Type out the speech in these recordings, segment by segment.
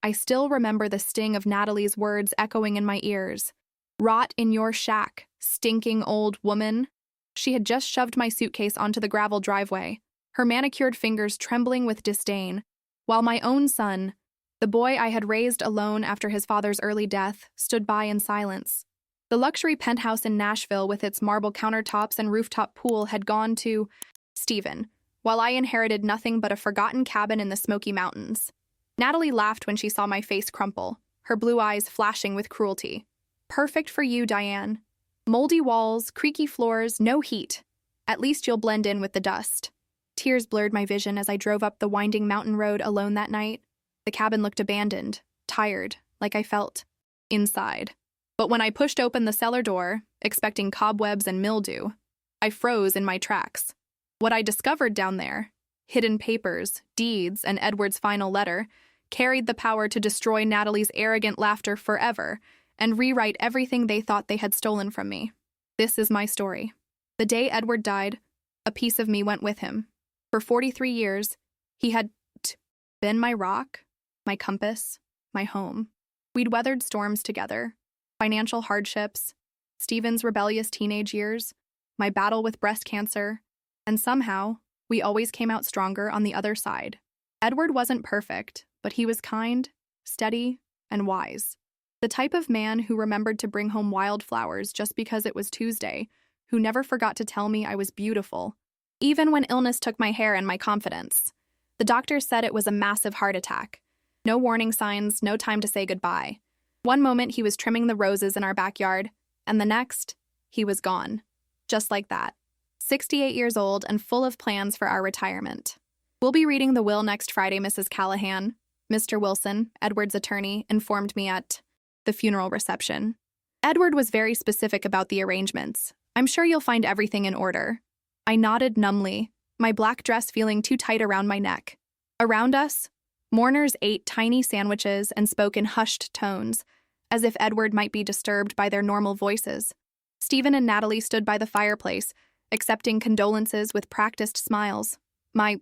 I still remember the sting of Natalie's words echoing in my ears. Rot in your shack, stinking old woman. She had just shoved my suitcase onto the gravel driveway, her manicured fingers trembling with disdain, while my own son, the boy I had raised alone after his father's early death, stood by in silence. The luxury penthouse in Nashville with its marble countertops and rooftop pool had gone to Stephen, while I inherited nothing but a forgotten cabin in the Smoky Mountains. Natalie laughed when she saw my face crumple, her blue eyes flashing with cruelty. Perfect for you, Diane. Moldy walls, creaky floors, no heat. At least you'll blend in with the dust. Tears blurred my vision as I drove up the winding mountain road alone that night. The cabin looked abandoned, tired, like I felt inside. But when I pushed open the cellar door, expecting cobwebs and mildew, I froze in my tracks. What I discovered down there, hidden papers, deeds, and Edward's final letter, carried the power to destroy Natalie's arrogant laughter forever and rewrite everything they thought they had stolen from me. This is my story. The day Edward died, a piece of me went with him. For 43 years, he had been my rock, my compass, my home. We'd weathered storms together, financial hardships, Stephen's rebellious teenage years, my battle with breast cancer, and somehow, we always came out stronger on the other side. Edward wasn't perfect, but he was kind, steady, and wise. The type of man who remembered to bring home wildflowers just because it was Tuesday, who never forgot to tell me I was beautiful, even when illness took my hair and my confidence. The doctor said it was a massive heart attack. No warning signs, no time to say goodbye. One moment he was trimming the roses in our backyard, and the next, he was gone. Just like that. 68 years old and full of plans for our retirement. We'll be reading the will next Friday, Mrs. Callahan. Mr. Wilson, Edward's attorney, informed me at the funeral reception. Edward was very specific about the arrangements. I'm sure you'll find everything in order. I nodded numbly, my black dress feeling too tight around my neck. Around us, mourners ate tiny sandwiches and spoke in hushed tones, as if Edward might be disturbed by their normal voices. Stephen and Natalie stood by the fireplace, accepting condolences with practiced smiles. My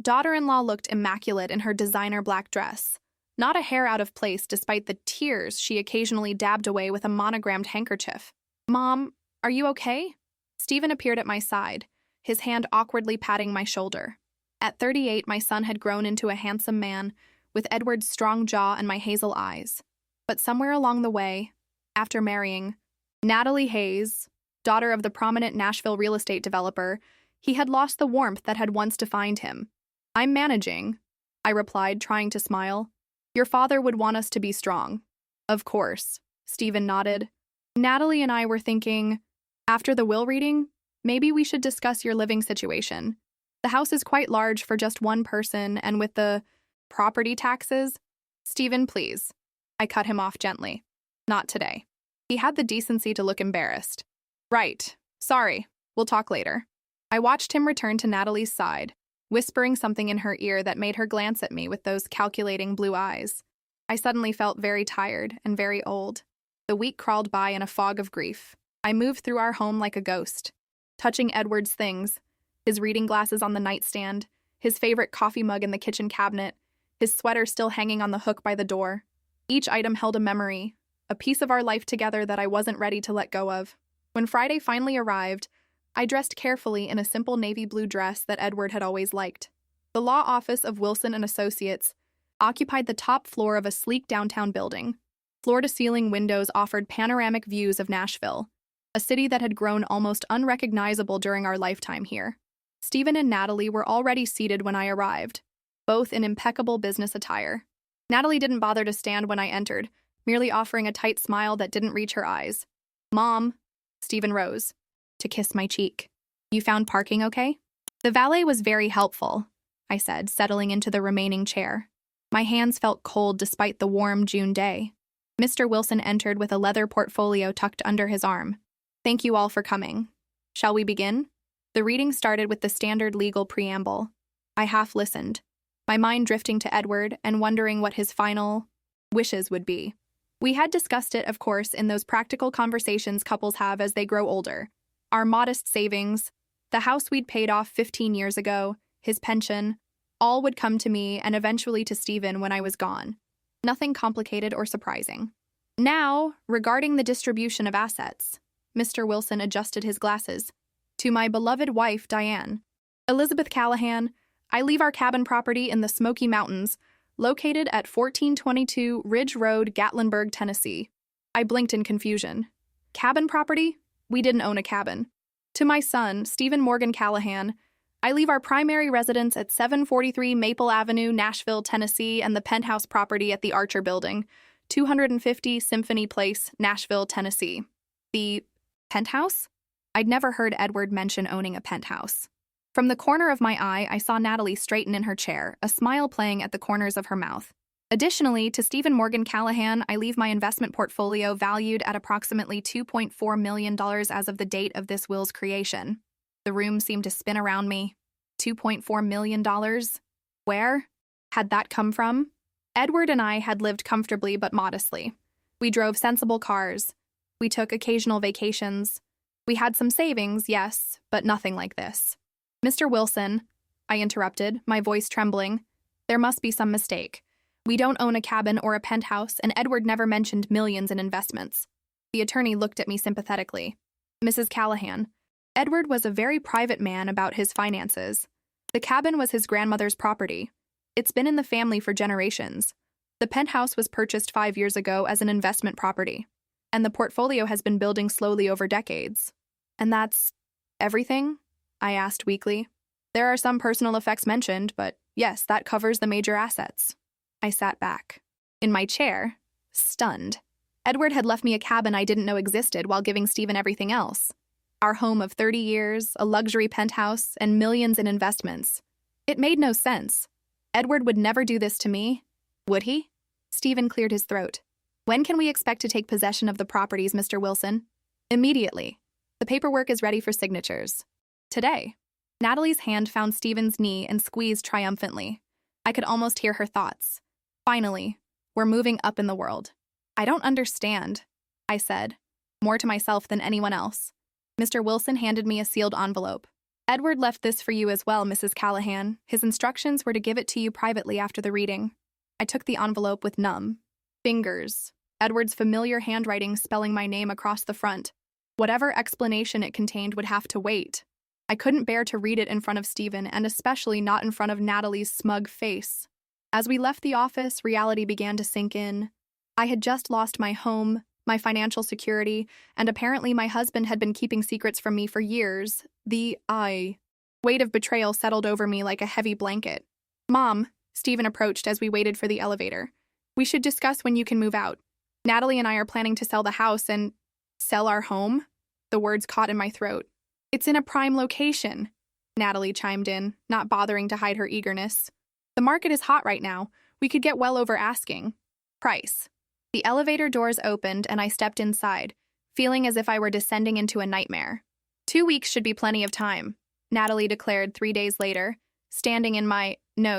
daughter-in-law looked immaculate in her designer black dress, not a hair out of place despite the tears she occasionally dabbed away with a monogrammed handkerchief. Mom, are you okay? Stephen appeared at my side, his hand awkwardly patting my shoulder. At 38, my son had grown into a handsome man, with Edward's strong jaw and my hazel eyes. But somewhere along the way, after marrying Natalie Hayes, daughter of the prominent Nashville real estate developer, he had lost the warmth that had once defined him. I'm managing, I replied, trying to smile. Your father would want us to be strong. Of course, Stephen nodded. Natalie and I were thinking, after the will reading, maybe we should discuss your living situation. The house is quite large for just one person, and with the property taxes. Stephen, please. I cut him off gently. Not today. He had the decency to look embarrassed. Right. Sorry. We'll talk later. I watched him return to Natalie's side, whispering something in her ear that made her glance at me with those calculating blue eyes. I suddenly felt very tired and very old. The week crawled by in a fog of grief. I moved through our home like a ghost, touching Edward's things, his reading glasses on the nightstand, his favorite coffee mug in the kitchen cabinet, his sweater still hanging on the hook by the door. Each item held a memory, a piece of our life together that I wasn't ready to let go of. When Friday finally arrived, I dressed carefully in a simple navy blue dress that Edward had always liked. The law office of Wilson and Associates occupied the top floor of a sleek downtown building. Floor-to-ceiling windows offered panoramic views of Nashville, a city that had grown almost unrecognizable during our lifetime here. Stephen and Natalie were already seated when I arrived, both in impeccable business attire. Natalie didn't bother to stand when I entered, merely offering a tight smile that didn't reach her eyes. Mom, Stephen rose to kiss my cheek. You found parking okay? The valet was very helpful, I said, settling into the remaining chair. My hands felt cold despite the warm June day. Mr. Wilson entered with a leather portfolio tucked under his arm. Thank you all for coming. Shall we begin? The reading started with the standard legal preamble. I half listened, my mind drifting to Edward and wondering what his final wishes would be. We had discussed it, of course, in those practical conversations couples have as they grow older. Our modest savings, the house we'd paid off 15 years ago, his pension, all would come to me and eventually to Stephen when I was gone. Nothing complicated or surprising. Now, regarding the distribution of assets, Mr. Wilson adjusted his glasses. To my beloved wife, Diane. Elizabeth Callahan, I leave our cabin property in the Smoky Mountains, located at 1422 Ridge Road, Gatlinburg, Tennessee. I blinked in confusion. Cabin property? We didn't own a cabin. To my son, Stephen Morgan Callahan, I leave our primary residence at 743 Maple Avenue, Nashville, Tennessee, and the penthouse property at the Archer Building, 250 Symphony Place, Nashville, Tennessee. The penthouse? I'd never heard Edward mention owning a penthouse. From the corner of my eye, I saw Natalie straighten in her chair, a smile playing at the corners of her mouth. Additionally, to Stephen Morgan Callahan, I leave my investment portfolio valued at approximately $2.4 million as of the date of this will's creation. The room seemed to spin around me. $2.4 million? Where had that come from? Edward and I had lived comfortably but modestly. We drove sensible cars. We took occasional vacations. We had some savings, yes, but nothing like this. Mr. Wilson, I interrupted, my voice trembling, there must be some mistake. We don't own a cabin or a penthouse, and Edward never mentioned millions in investments. The attorney looked at me sympathetically. Mrs. Callahan, Edward was a very private man about his finances. The cabin was his grandmother's property. It's been in the family for generations. The penthouse was purchased 5 years ago as an investment property, and the portfolio has been building slowly over decades. And that's everything? I asked weakly. There are some personal effects mentioned, but yes, that covers the major assets. I sat back, in my chair, stunned. Edward had left me a cabin I didn't know existed while giving Stephen everything else. Our home of 30 years, a luxury penthouse, and millions in investments. It made no sense. Edward would never do this to me, would he? Stephen cleared his throat. When can we expect to take possession of the properties, Mr. Wilson? Immediately. The paperwork is ready for signatures. Today. Natalie's hand found Stephen's knee and squeezed triumphantly. I could almost hear her thoughts. Finally, we're moving up in the world. I don't understand, I said, more to myself than anyone else. Mr. Wilson handed me a sealed envelope. Edward left this for you as well, Mrs. Callahan. His instructions were to give it to you privately after the reading. I took the envelope with numb fingers, Edward's familiar handwriting spelling my name across the front. Whatever explanation it contained would have to wait. I couldn't bear to read it in front of Stephen, and especially not in front of Natalie's smug face. As we left the office, reality began to sink in. I had just lost my home, my financial security, and apparently my husband had been keeping secrets from me for years. The weight of betrayal settled over me like a heavy blanket. Mom, Stephen approached as we waited for the elevator. We should discuss when you can move out. Natalie and I are planning to sell the house and sell our home? The words caught in my throat. It's in a prime location, Natalie chimed in, not bothering to hide her eagerness. The market is hot right now. We could get well over asking price. The elevator doors opened and I stepped inside, feeling as if I were descending into a nightmare. 2 weeks should be plenty of time, Natalie declared 3 days later, standing in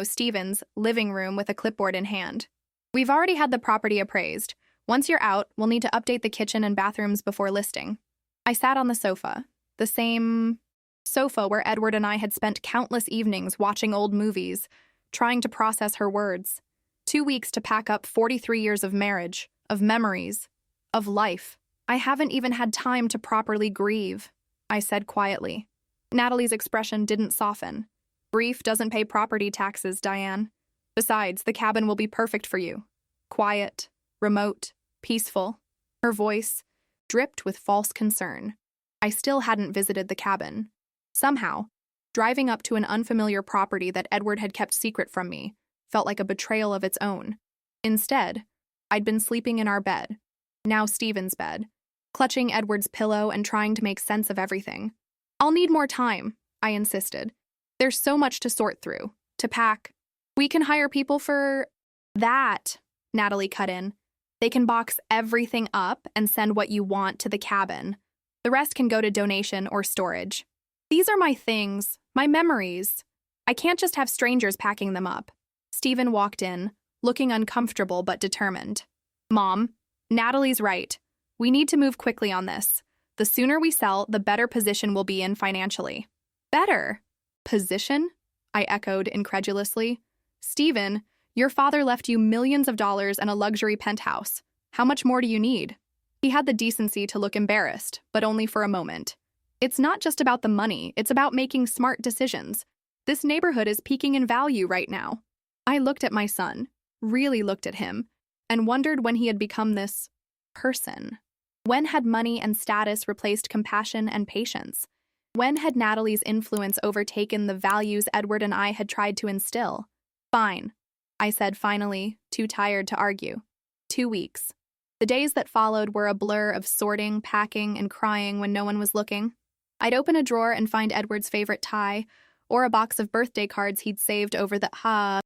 Stephen's, living room with a clipboard in hand. We've already had the property appraised. Once you're out, we'll need to update the kitchen and bathrooms before listing. I sat on the sofa, the same sofa where Edward and I had spent countless evenings watching old movies, trying to process her words. 2 weeks to pack up 43 years of marriage, of memories, of life. I haven't even had time to properly grieve, I said quietly. Natalie's expression didn't soften. Grief doesn't pay property taxes, Diane. Besides, the cabin will be perfect for you. Quiet, remote, peaceful. Her voice dripped with false concern. I still hadn't visited the cabin. Somehow, driving up to an unfamiliar property that Edward had kept secret from me felt like a betrayal of its own. Instead, I'd been sleeping in our bed, now Stephen's bed, clutching Edward's pillow and trying to make sense of everything. I'll need more time, I insisted. There's so much to sort through, to pack. We can hire people for that, Natalie cut in. They can box everything up and send what you want to the cabin. The rest can go to donation or storage. These are my things, my memories. I can't just have strangers packing them up. Stephen walked in, looking uncomfortable but determined. Mom, Natalie's right. We need to move quickly on this. The sooner we sell, the better position we'll be in financially. Better? Position? I echoed incredulously. Stephen, Your father left you millions of dollars and a luxury penthouse. How much more do you need? He had the decency to look embarrassed, but only for a moment. It's not just about the money, it's about making smart decisions. This neighborhood is peaking in value right now. I looked at my son, really looked at him, and wondered when he had become this person. When had money and status replaced compassion and patience? When had Natalie's influence overtaken the values Edward and I had tried to instill? Fine, I said finally, too tired to argue. 2 weeks. The days that followed were a blur of sorting, packing, and crying when no one was looking. I'd open a drawer and find Edward's favorite tie, or a box of birthday cards he'd saved over the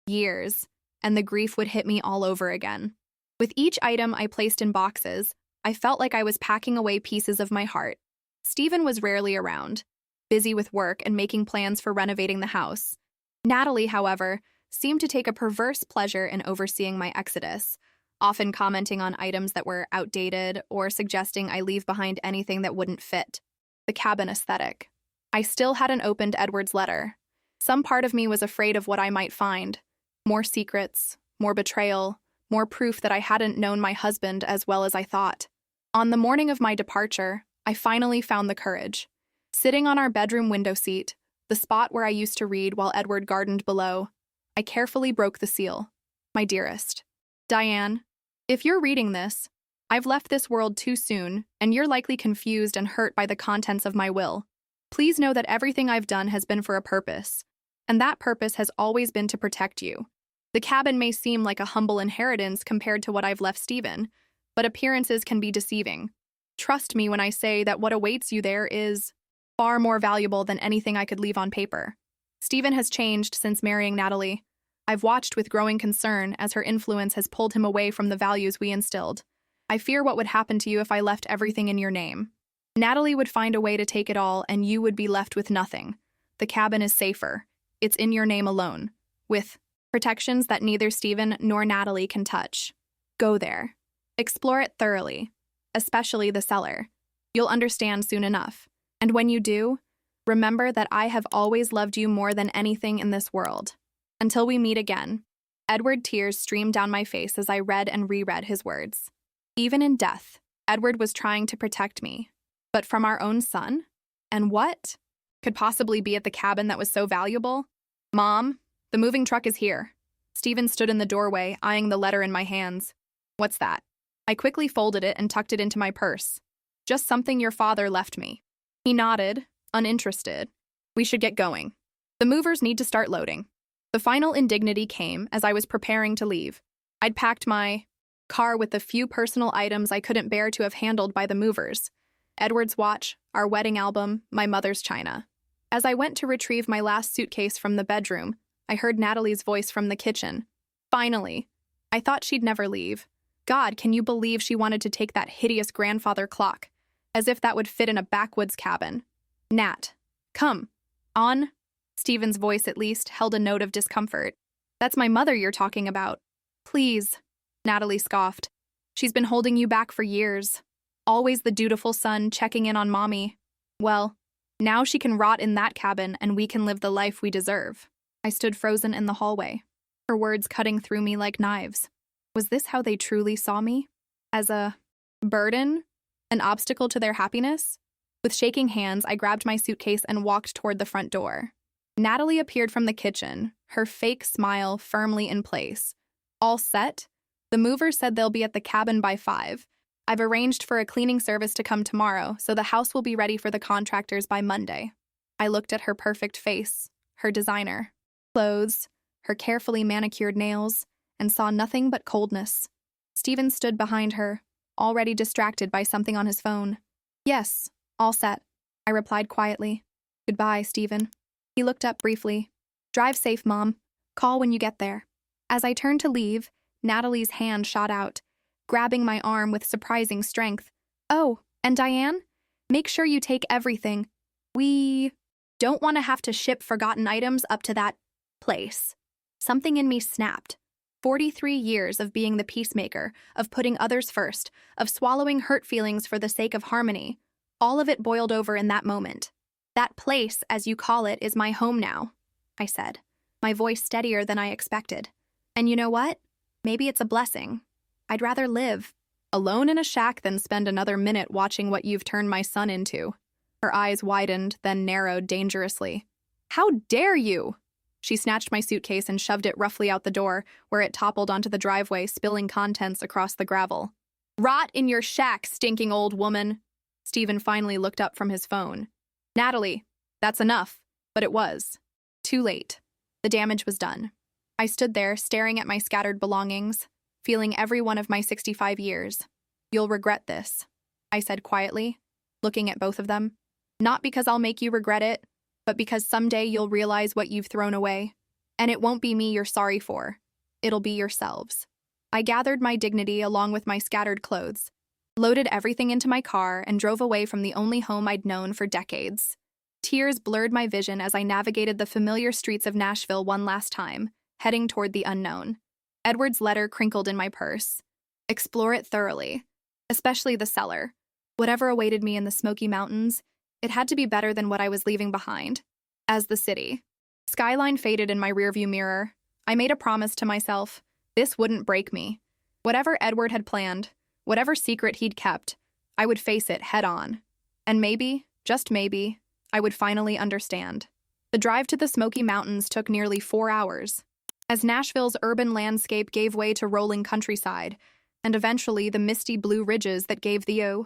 years, and the grief would hit me all over again. With each item I placed in boxes, I felt like I was packing away pieces of my heart. Stephen was rarely around, busy with work and making plans for renovating the house. Natalie, however, seemed to take a perverse pleasure in overseeing my exodus, often commenting on items that were outdated or suggesting I leave behind anything that wouldn't fit. The cabin aesthetic. I still hadn't opened Edward's letter. Some part of me was afraid of what I might find. More secrets, more betrayal, more proof that I hadn't known my husband as well as I thought. On the morning of my departure, I finally found the courage. Sitting on our bedroom window seat, the spot where I used to read while Edward gardened below, I carefully broke the seal. My dearest. Diane, if you're reading this, I've left this world too soon, and you're likely confused and hurt by the contents of my will. Please know that everything I've done has been for a purpose, and that purpose has always been to protect you. The cabin may seem like a humble inheritance compared to what I've left Stephen, but appearances can be deceiving. Trust me when I say that what awaits you there is far more valuable than anything I could leave on paper. Stephen has changed since marrying Natalie. I've watched with growing concern as her influence has pulled him away from the values we instilled. I fear what would happen to you if I left everything in your name. Natalie would find a way to take it all and you would be left with nothing. The cabin is safer. It's in your name alone, with protections that neither Stephen nor Natalie can touch. Go there. Explore it thoroughly, especially the cellar. You'll understand soon enough. And when you do, remember that I have always loved you more than anything in this world. Until we meet again. Edward, tears streamed down my face as I read and reread his words. Even in death, Edward was trying to protect me. But from our own son? And what could possibly be at the cabin that was so valuable? Mom, the moving truck is here. Stephen stood in the doorway, eyeing the letter in my hands. What's that? I quickly folded it and tucked it into my purse. Just something your father left me. He nodded, uninterested. We should get going. The movers need to start loading. The final indignity came as I was preparing to leave. I'd packed my car with the few personal items I couldn't bear to have handled by the movers. Edward's watch, our wedding album, my mother's china. As I went to retrieve my last suitcase from the bedroom, I heard Natalie's voice from the kitchen. Finally. I thought she'd never leave. God, can you believe she wanted to take that hideous grandfather clock? As if that would fit in a backwoods cabin. Nat. Come. On. Stephen's voice, at least, held a note of discomfort. That's my mother you're talking about. Please. Natalie scoffed. She's been holding you back for years. Always the dutiful son checking in on mommy. Well, now she can rot in that cabin and we can live the life we deserve. I stood frozen in the hallway, her words cutting through me like knives. Was this how they truly saw me? As a burden? An obstacle to their happiness? With shaking hands, I grabbed my suitcase and walked toward the front door. Natalie appeared from the kitchen, her fake smile firmly in place. All set? The movers said they'll be at the cabin by 5. I've arranged for a cleaning service to come tomorrow, so the house will be ready for the contractors by Monday. I looked at her perfect face, her designer clothes, her carefully manicured nails, and saw nothing but coldness. Stephen stood behind her, already distracted by something on his phone. Yes, all set, I replied quietly. Goodbye, Stephen. He looked up briefly. Drive safe, Mom. Call when you get there. As I turned to leave, Natalie's hand shot out, grabbing my arm with surprising strength. Oh, and Diane? Make sure you take everything. We don't want to have to ship forgotten items up to that place. Something in me snapped. 43 years of being the peacemaker, of putting others first, of swallowing hurt feelings for the sake of harmony. All of it boiled over in that moment. That place, as you call it, is my home now, I said, my voice steadier than I expected. And you know what? Maybe it's a blessing. I'd rather live alone in a shack than spend another minute watching what you've turned my son into. Her eyes widened, then narrowed dangerously. How dare you? She snatched my suitcase and shoved it roughly out the door, where it toppled onto the driveway, spilling contents across the gravel. Rot in your shack, stinking old woman. Stephen finally looked up from his phone. Natalie, that's enough. But it was. Too late. The damage was done. I stood there, staring at my scattered belongings, feeling every one of my 65 years. You'll regret this, I said quietly, looking at both of them. Not because I'll make you regret it, but because someday you'll realize what you've thrown away. And it won't be me you're sorry for. It'll be yourselves. I gathered my dignity along with my scattered clothes, loaded everything into my car, and drove away from the only home I'd known for decades. Tears blurred my vision as I navigated the familiar streets of Nashville one last time, heading toward the unknown. Edward's letter crinkled in my purse. Explore it thoroughly, especially the cellar. Whatever awaited me in the Smoky Mountains, it had to be better than what I was leaving behind. As the city. Skyline faded in my rearview mirror. I made a promise to myself. This wouldn't break me. Whatever Edward had planned, whatever secret he'd kept, I would face it head on. And maybe, just maybe, I would finally understand. The drive to the Smoky Mountains took nearly 4 hours. As Nashville's urban landscape gave way to rolling countryside, and eventually the misty blue ridges that gave the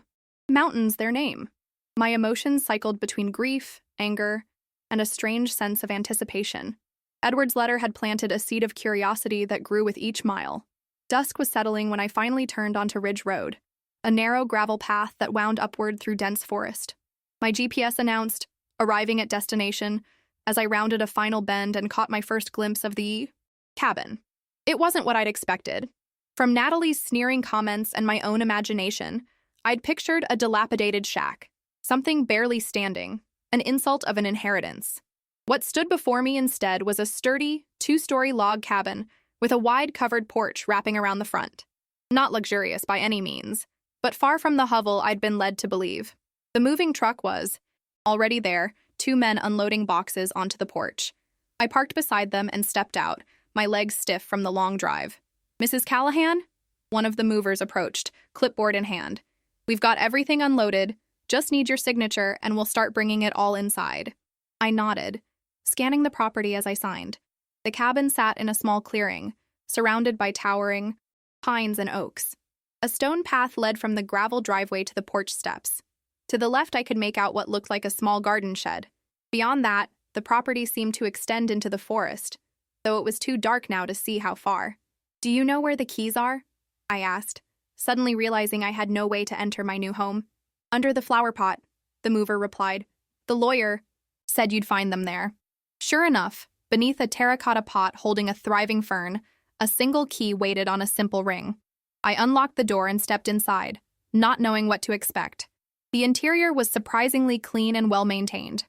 mountains their name. My emotions cycled between grief, anger, and a strange sense of anticipation. Edward's letter had planted a seed of curiosity that grew with each mile. Dusk was settling when I finally turned onto Ridge Road, a narrow gravel path that wound upward through dense forest. My GPS announced, arriving at destination, as I rounded a final bend and caught my first glimpse of the cabin. It wasn't what I'd expected. From Natalie's sneering comments and my own imagination, I'd pictured a dilapidated shack, something barely standing, an insult of an inheritance. What stood before me instead was a sturdy, 2-story log cabin with a wide covered porch wrapping around the front. Not luxurious by any means, but far from the hovel I'd been led to believe. The moving truck was already there, 2 men unloading boxes onto the porch. I parked beside them and stepped out, my legs stiff from the long drive. Mrs. Callahan? One of the movers approached, clipboard in hand. We've got everything unloaded. Just need your signature and we'll start bringing it all inside. I nodded, scanning the property as I signed. The cabin sat in a small clearing, surrounded by towering pines and oaks. A stone path led from the gravel driveway to the porch steps. To the left, I could make out what looked like a small garden shed. Beyond that, the property seemed to extend into the forest, though it was too dark now to see how far. Do you know where the keys are? I asked, suddenly realizing I had no way to enter my new home. Under the flower pot, the mover replied. The lawyer said you'd find them there. Sure enough, beneath a terracotta pot holding a thriving fern, a single key waited on a simple ring. I unlocked the door and stepped inside, not knowing what to expect. The interior was surprisingly clean and well-maintained.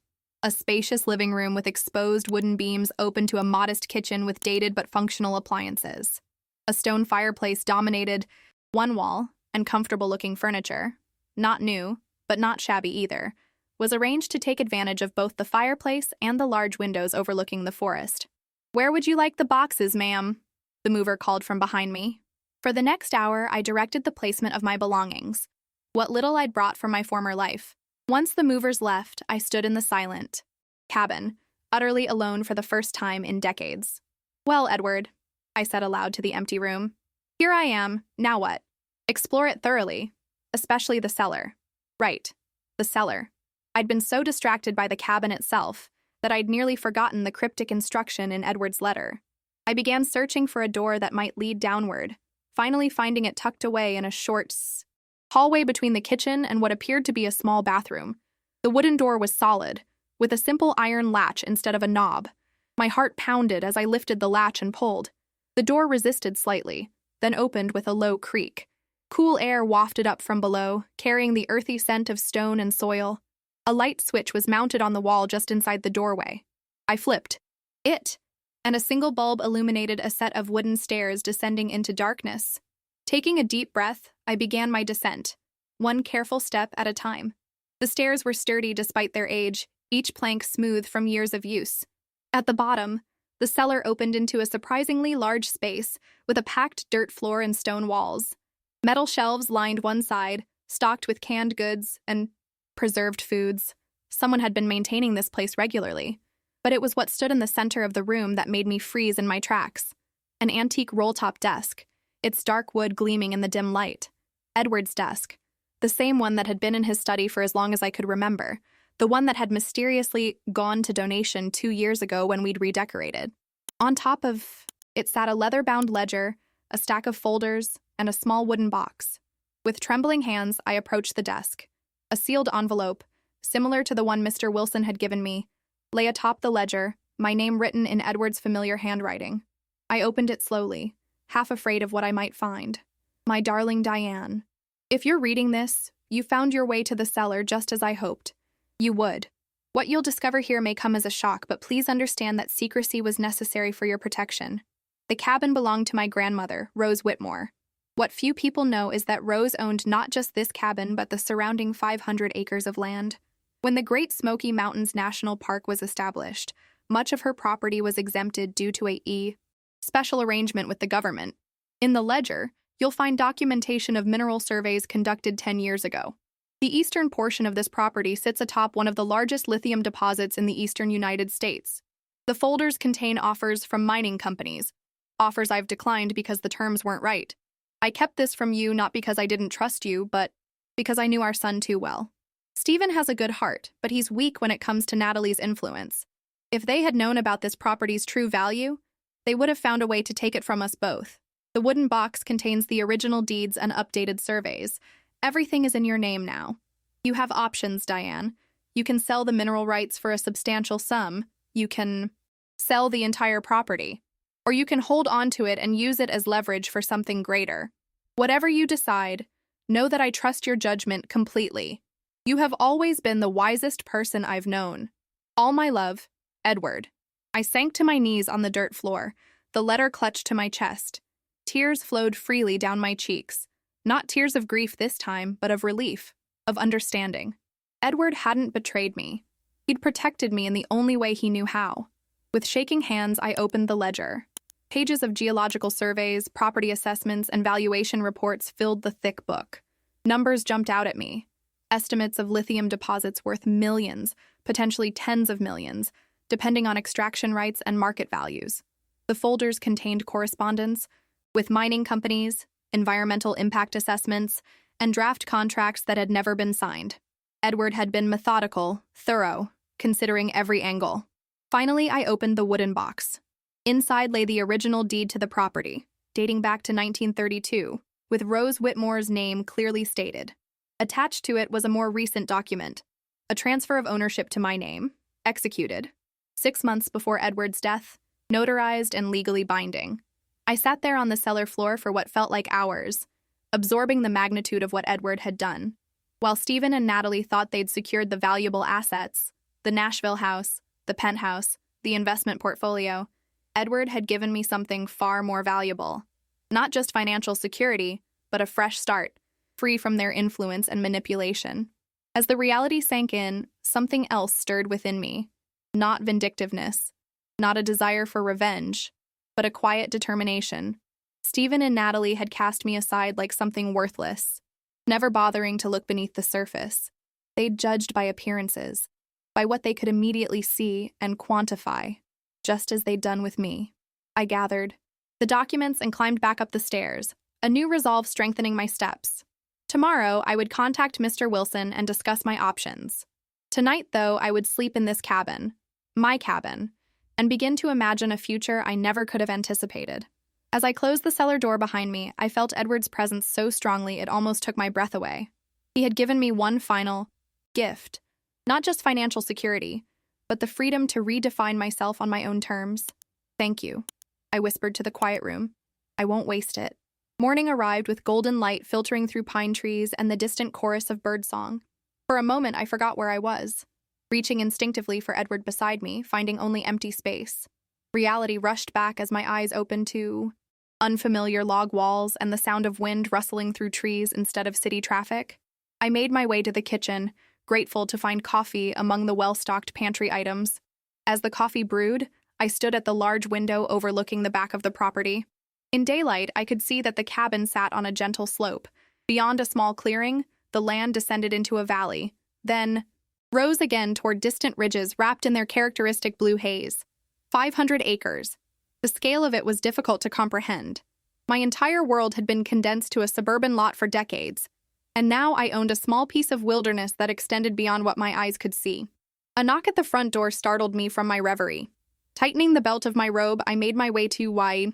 A spacious living room with exposed wooden beams open to a modest kitchen with dated but functional appliances. A stone fireplace dominated one wall, and comfortable-looking furniture, not new, but not shabby either, was arranged to take advantage of both the fireplace and the large windows overlooking the forest. Where would you like the boxes, ma'am? The mover called from behind me. For the next hour, I directed the placement of my belongings, what little I'd brought from my former life. Once the movers left, I stood in the silent cabin, utterly alone for the first time in decades. Well, Edward, I said aloud to the empty room. Here I am, now what? Explore it thoroughly, especially the cellar. Right, the cellar. I'd been so distracted by the cabin itself that I'd nearly forgotten the cryptic instruction in Edward's letter. I began searching for a door that might lead downward, finally finding it tucked away in a short hallway between the kitchen and what appeared to be a small bathroom. The wooden door was solid, with a simple iron latch instead of a knob. My heart pounded as I lifted the latch and pulled. The door resisted slightly, then opened with a low creak. Cool air wafted up from below, carrying the earthy scent of stone and soil. A light switch was mounted on the wall just inside the doorway. I flipped it, and a single bulb illuminated a set of wooden stairs descending into darkness. Taking a deep breath, I began my descent, one careful step at a time. The stairs were sturdy despite their age, each plank smooth from years of use. At the bottom, The cellar opened into a surprisingly large space with a packed dirt floor and stone walls. Metal shelves lined one side, stocked with canned goods and preserved foods. Someone had been maintaining this place regularly. But it was what stood in the center of the room that made me freeze in my tracks. An antique roll-top desk, its dark wood gleaming in the dim light. Edward's desk, the same one that had been in his study for as long as I could remember, the one that had mysteriously gone to donation 2 years ago when we'd redecorated. On top of it sat a leather-bound ledger, a stack of folders, and a small wooden box. With trembling hands, I approached the desk. A sealed envelope, similar to the one Mr. Wilson had given me, lay atop the ledger, my name written in Edward's familiar handwriting. I opened it slowly, half afraid of what I might find. My darling Diane, if you're reading this, you found your way to the cellar just as I hoped. You would. What you'll discover here may come as a shock, but please understand that secrecy was necessary for your protection. The cabin belonged to my grandmother, Rose Whitmore. What few people know is that Rose owned not just this cabin, but the surrounding 500 acres of land. When the Great Smoky Mountains National Park was established, much of her property was exempted due to a special arrangement with the government. In the ledger, you'll find documentation of mineral surveys conducted 10 years ago. The eastern portion of this property sits atop one of the largest lithium deposits in the eastern United States. The folders contain offers from mining companies, offers I've declined because the terms weren't right. I kept this from you not because I didn't trust you, but because I knew our son too well. Stephen has a good heart, but he's weak when it comes to Natalie's influence. If they had known about this property's true value, they would have found a way to take it from us both. The wooden box contains the original deeds and updated surveys. Everything is in your name now. You have options, Diane. You can sell the mineral rights for a substantial sum. You can sell the entire property. Or you can hold on to it and use it as leverage for something greater. Whatever you decide, know that I trust your judgment completely. You have always been the wisest person I've known. All my love, Edward. I sank to my knees on the dirt floor, the letter clutched to my chest. Tears flowed freely down my cheeks. Not tears of grief this time, but of relief, of understanding. Edward hadn't betrayed me. He'd protected me in the only way he knew how. With shaking hands, I opened the ledger. Pages of geological surveys, property assessments, and valuation reports filled the thick book. Numbers jumped out at me. Estimates of lithium deposits worth millions, potentially tens of millions, depending on extraction rights and market values. The folders contained correspondence with mining companies, environmental impact assessments, and draft contracts that had never been signed. Edward had been methodical, thorough, considering every angle. Finally, I opened the wooden box. Inside lay the original deed to the property, dating back to 1932, with Rose Whitmore's name clearly stated. Attached to it was a more recent document, a transfer of ownership to my name, executed 6 months before Edward's death, notarized and legally binding. I sat there on the cellar floor for what felt like hours, absorbing the magnitude of what Edward had done. While Stephen and Natalie thought they'd secured the valuable assets, the Nashville house, the penthouse, the investment portfolio, Edward had given me something far more valuable. Not just financial security, but a fresh start, free from their influence and manipulation. As the reality sank in, something else stirred within me. Not vindictiveness, not a desire for revenge, but a quiet determination. Stephen and Natalie had cast me aside like something worthless, never bothering to look beneath the surface. They'd judged by appearances, by what they could immediately see and quantify, just as they'd done with me. I gathered the documents and climbed back up the stairs, a new resolve strengthening my steps. Tomorrow, I would contact Mr. Wilson and discuss my options. Tonight, though, I would sleep in this cabin, my cabin, and begin to imagine a future I never could have anticipated. As I closed the cellar door behind me, I felt Edward's presence so strongly it almost took my breath away. He had given me one final gift, not just financial security, but the freedom to redefine myself on my own terms. Thank you, I whispered to the quiet room. I won't waste it. Morning arrived with golden light filtering through pine trees and the distant chorus of birdsong. For a moment, I forgot where I was, reaching instinctively for Edward beside me, finding only empty space. Reality rushed back as my eyes opened to unfamiliar log walls and the sound of wind rustling through trees instead of city traffic. I made my way to the kitchen, grateful to find coffee among the well-stocked pantry items. As the coffee brewed, I stood at the large window overlooking the back of the property. In daylight, I could see that the cabin sat on a gentle slope. Beyond a small clearing, the land descended into a valley, then rose again toward distant ridges wrapped in their characteristic blue haze. 500 acres. The scale of it was difficult to comprehend. My entire world had been condensed to a suburban lot for decades, and now I owned a small piece of wilderness that extended beyond what my eyes could see. A knock at the front door startled me from my reverie. Tightening the belt of my robe, I made my way to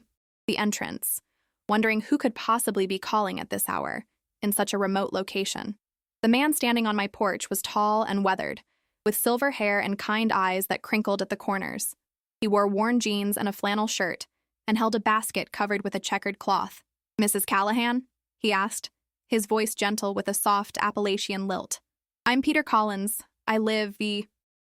the entrance, wondering who could possibly be calling at this hour, in such a remote location. The man standing on my porch was tall and weathered, with silver hair and kind eyes that crinkled at the corners. He wore worn jeans and a flannel shirt, and held a basket covered with a checkered cloth. "Mrs. Callahan?" he asked, his voice gentle with a soft Appalachian lilt. "I'm Peter Collins. I live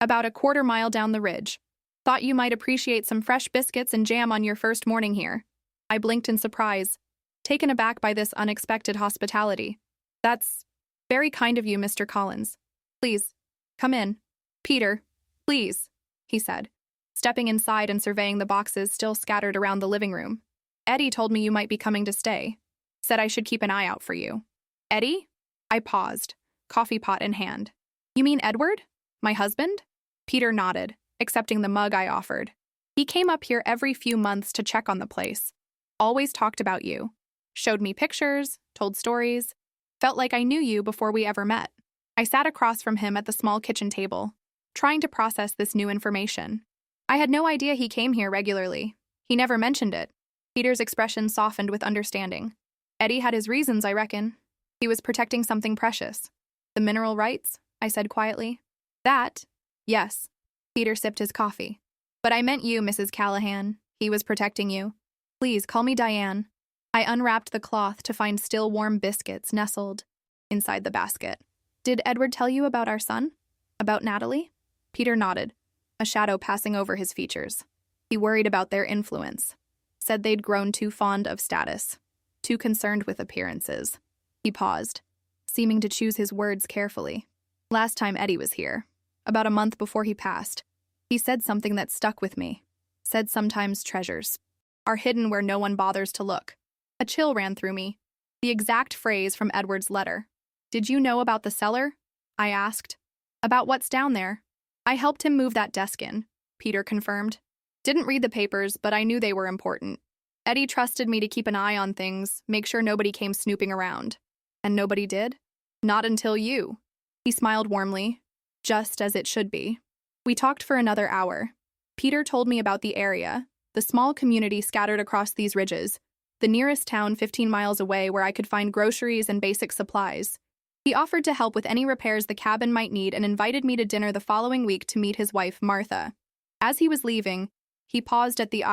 about a quarter mile down the ridge. Thought you might appreciate some fresh biscuits and jam on your first morning here." I blinked in surprise, taken aback by this unexpected hospitality. "That's very kind of you, Mr. Collins. Please, come in." "Peter, please," he said, stepping inside and surveying the boxes still scattered around the living room. "Eddie told me you might be coming to stay. Said I should keep an eye out for you." "Eddie?" I paused, coffee pot in hand. "You mean Edward? My husband?" Peter nodded, accepting the mug I offered. "He came up here every few months to check on the place. Always talked about you. Showed me pictures, told stories. Felt like I knew you before we ever met." I sat across from him at the small kitchen table, trying to process this new information. I had no idea he came here regularly. He never mentioned it. Peter's expression softened with understanding. "Eddie had his reasons, I reckon. He was protecting something precious." "The mineral rights?" I said quietly. "That? Yes." Peter sipped his coffee. "But I meant you, Mrs. Callahan. He was protecting you. Please, call me Diane." I unwrapped the cloth to find still warm biscuits nestled inside the basket. "Did Edward tell you about our son? About Natalie?" Peter nodded, a shadow passing over his features. He worried about their influence. Said they'd grown too fond of status, too concerned with appearances. He paused, seeming to choose his words carefully. "Last time Eddie was here, about a month before he passed, he said something that stuck with me. Said sometimes treasures are hidden where no one bothers to look." A chill ran through me. The exact phrase from Edward's letter. "Did you know about the cellar?" I asked. "About what's down there?" "I helped him move that desk in," Peter confirmed. "Didn't read the papers, but I knew they were important. Eddie trusted me to keep an eye on things, make sure nobody came snooping around." "And nobody did?" "Not until you." He smiled warmly, just as it should be. We talked for another hour. Peter told me about the area, the small community scattered across these ridges, the nearest town 15 miles away where I could find groceries and basic supplies. He offered to help with any repairs the cabin might need and invited me to dinner the following week to meet his wife, Martha. As he was leaving, he paused at the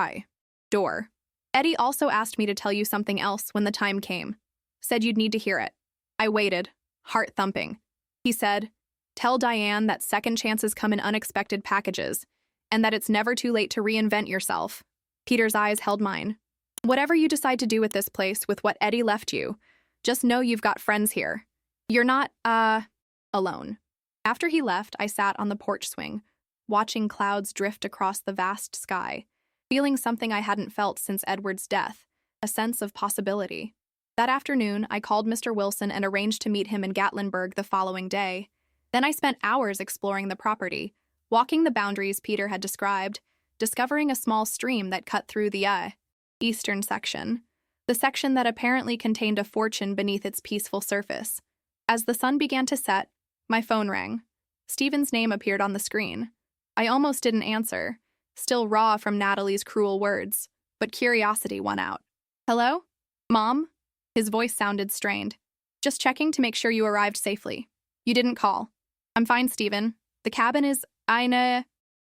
door. "Eddie also asked me to tell you something else when the time came. Said you'd need to hear it." I waited, heart thumping. He said, "Tell Diane that second chances come in unexpected packages, and that it's never too late to reinvent yourself." Peter's eyes held mine. "Whatever you decide to do with this place, with what Eddie left you, just know you've got friends here. You're not, alone." After he left, I sat on the porch swing, watching clouds drift across the vast sky, feeling something I hadn't felt since Edward's death, a sense of possibility. That afternoon, I called Mr. Wilson and arranged to meet him in Gatlinburg the following day. Then I spent hours exploring the property, walking the boundaries Peter had described, discovering a small stream that cut through the, eastern section, the section that apparently contained a fortune beneath its peaceful surface. As the sun began to set, my phone rang. Stephen's name appeared on the screen. I almost didn't answer, still raw from Natalie's cruel words, but curiosity won out. "Hello? Mom?" His voice sounded strained. "Just checking to make sure you arrived safely. You didn't call." "I'm fine, Stephen. The cabin is,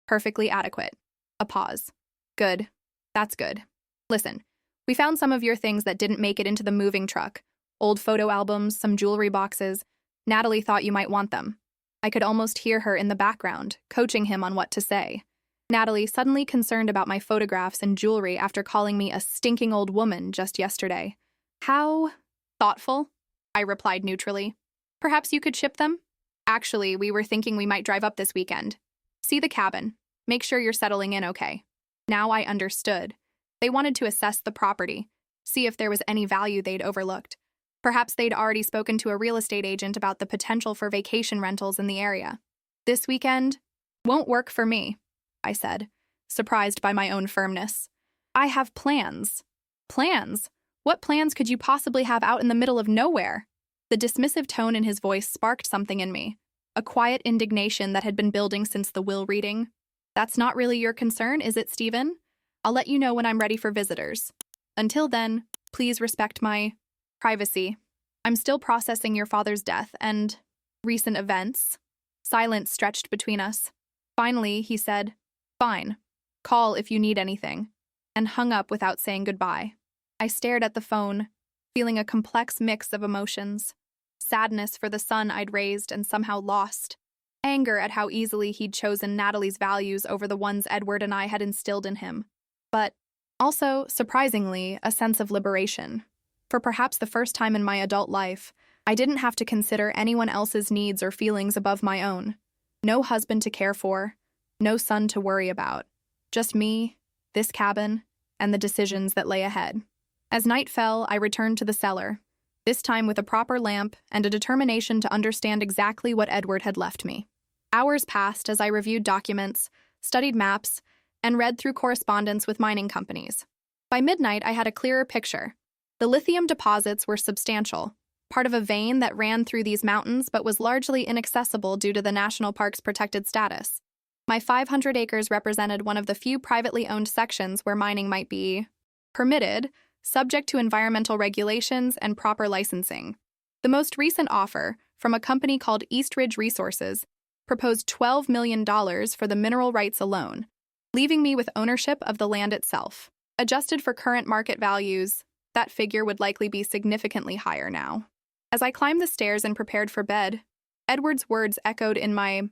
perfectly adequate." A pause. "Good. That's good. Listen, we found some of your things that didn't make it into the moving truck. Old photo albums, some jewelry boxes. Natalie thought you might want them." I could almost hear her in the background, coaching him on what to say. Natalie, suddenly concerned about my photographs and jewelry after calling me a stinking old woman just yesterday. "How thoughtful," I replied neutrally. "Perhaps you could ship them?" "Actually, we were thinking we might drive up this weekend. See the cabin. Make sure you're settling in okay." Now I understood. They wanted to assess the property, see if there was any value they'd overlooked. Perhaps they'd already spoken to a real estate agent about the potential for vacation rentals in the area. This weekend won't work for me, I said, surprised by my own firmness. I have plans. Plans? What plans could you possibly have out in the middle of nowhere? The dismissive tone in his voice sparked something in me, a quiet indignation that had been building since the will reading. That's not really your concern, is it, Stephen? I'll let you know when I'm ready for visitors. Until then, please respect my privacy. I'm still processing your father's death and recent events. Silence stretched between us. Finally, he said, "Fine. Call if you need anything," and hung up without saying goodbye. I stared at the phone, feeling a complex mix of emotions. Sadness for the son I'd raised and somehow lost. Anger at how easily he'd chosen Natalie's values over the ones Edward and I had instilled in him. But also, surprisingly, a sense of liberation. For perhaps the first time in my adult life, I didn't have to consider anyone else's needs or feelings above my own. No husband to care for, no son to worry about. Just me, this cabin, and the decisions that lay ahead. As night fell, I returned to the cellar, this time with a proper lamp and a determination to understand exactly what Edward had left me. Hours passed as I reviewed documents, studied maps, and read through correspondence with mining companies. By midnight, I had a clearer picture. The lithium deposits were substantial, part of a vein that ran through these mountains but was largely inaccessible due to the national park's protected status. My 500 acres represented one of the few privately owned sections where mining might be permitted, subject to environmental regulations and proper licensing. The most recent offer, from a company called Eastridge Resources, proposed $12 million for the mineral rights alone, leaving me with ownership of the land itself. Adjusted for current market values, that figure would likely be significantly higher now. As I climbed the stairs and prepared for bed, Edward's words echoed in my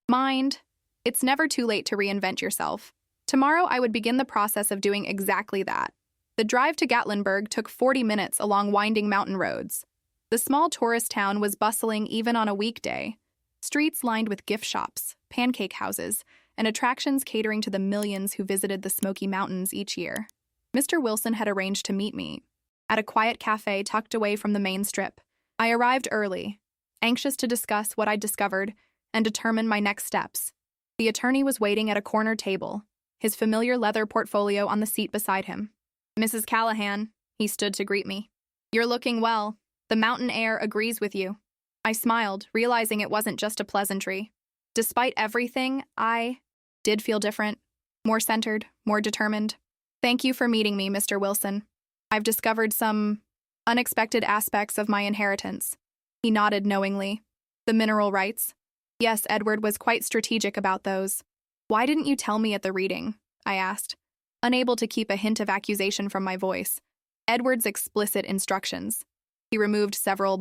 mind. It's never too late to reinvent yourself. Tomorrow I would begin the process of doing exactly that. The drive to Gatlinburg took 40 minutes along winding mountain roads. The small tourist town was bustling even on a weekday. Streets lined with gift shops, pancake houses, and attractions catering to the millions who visited the Smoky Mountains each year. Mr. Wilson had arranged to meet me at a quiet cafe tucked away from the main strip. I arrived early, anxious to discuss what I'd discovered and determine my next steps. The attorney was waiting at a corner table, his familiar leather portfolio on the seat beside him. "Mrs. Callahan," he stood to greet me. "You're looking well. The mountain air agrees with you." I smiled, realizing it wasn't just a pleasantry. Despite everything, I did feel different, more centered, more determined. "Thank you for meeting me, Mr. Wilson. I've discovered some unexpected aspects of my inheritance." He nodded knowingly. "The mineral rights?" Yes, Edward was quite strategic about those. "Why didn't you tell me at the reading?" I asked, unable to keep a hint of accusation from my voice. Edward's explicit instructions. He removed several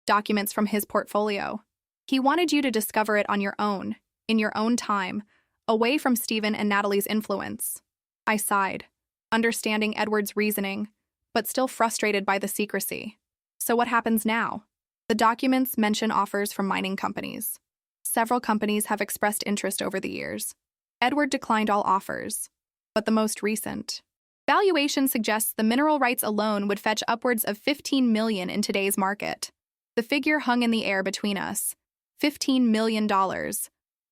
documents from his portfolio. He wanted you to discover it on your own, in your own time, away from Stephen and Natalie's influence. I sighed, understanding Edward's reasoning, but still frustrated by the secrecy. So what happens now? The documents mention offers from mining companies. Several companies have expressed interest over the years. Edward declined all offers, but the most recent valuation suggests the mineral rights alone would fetch upwards of $15 million in today's market. The figure hung in the air between us. $15 million.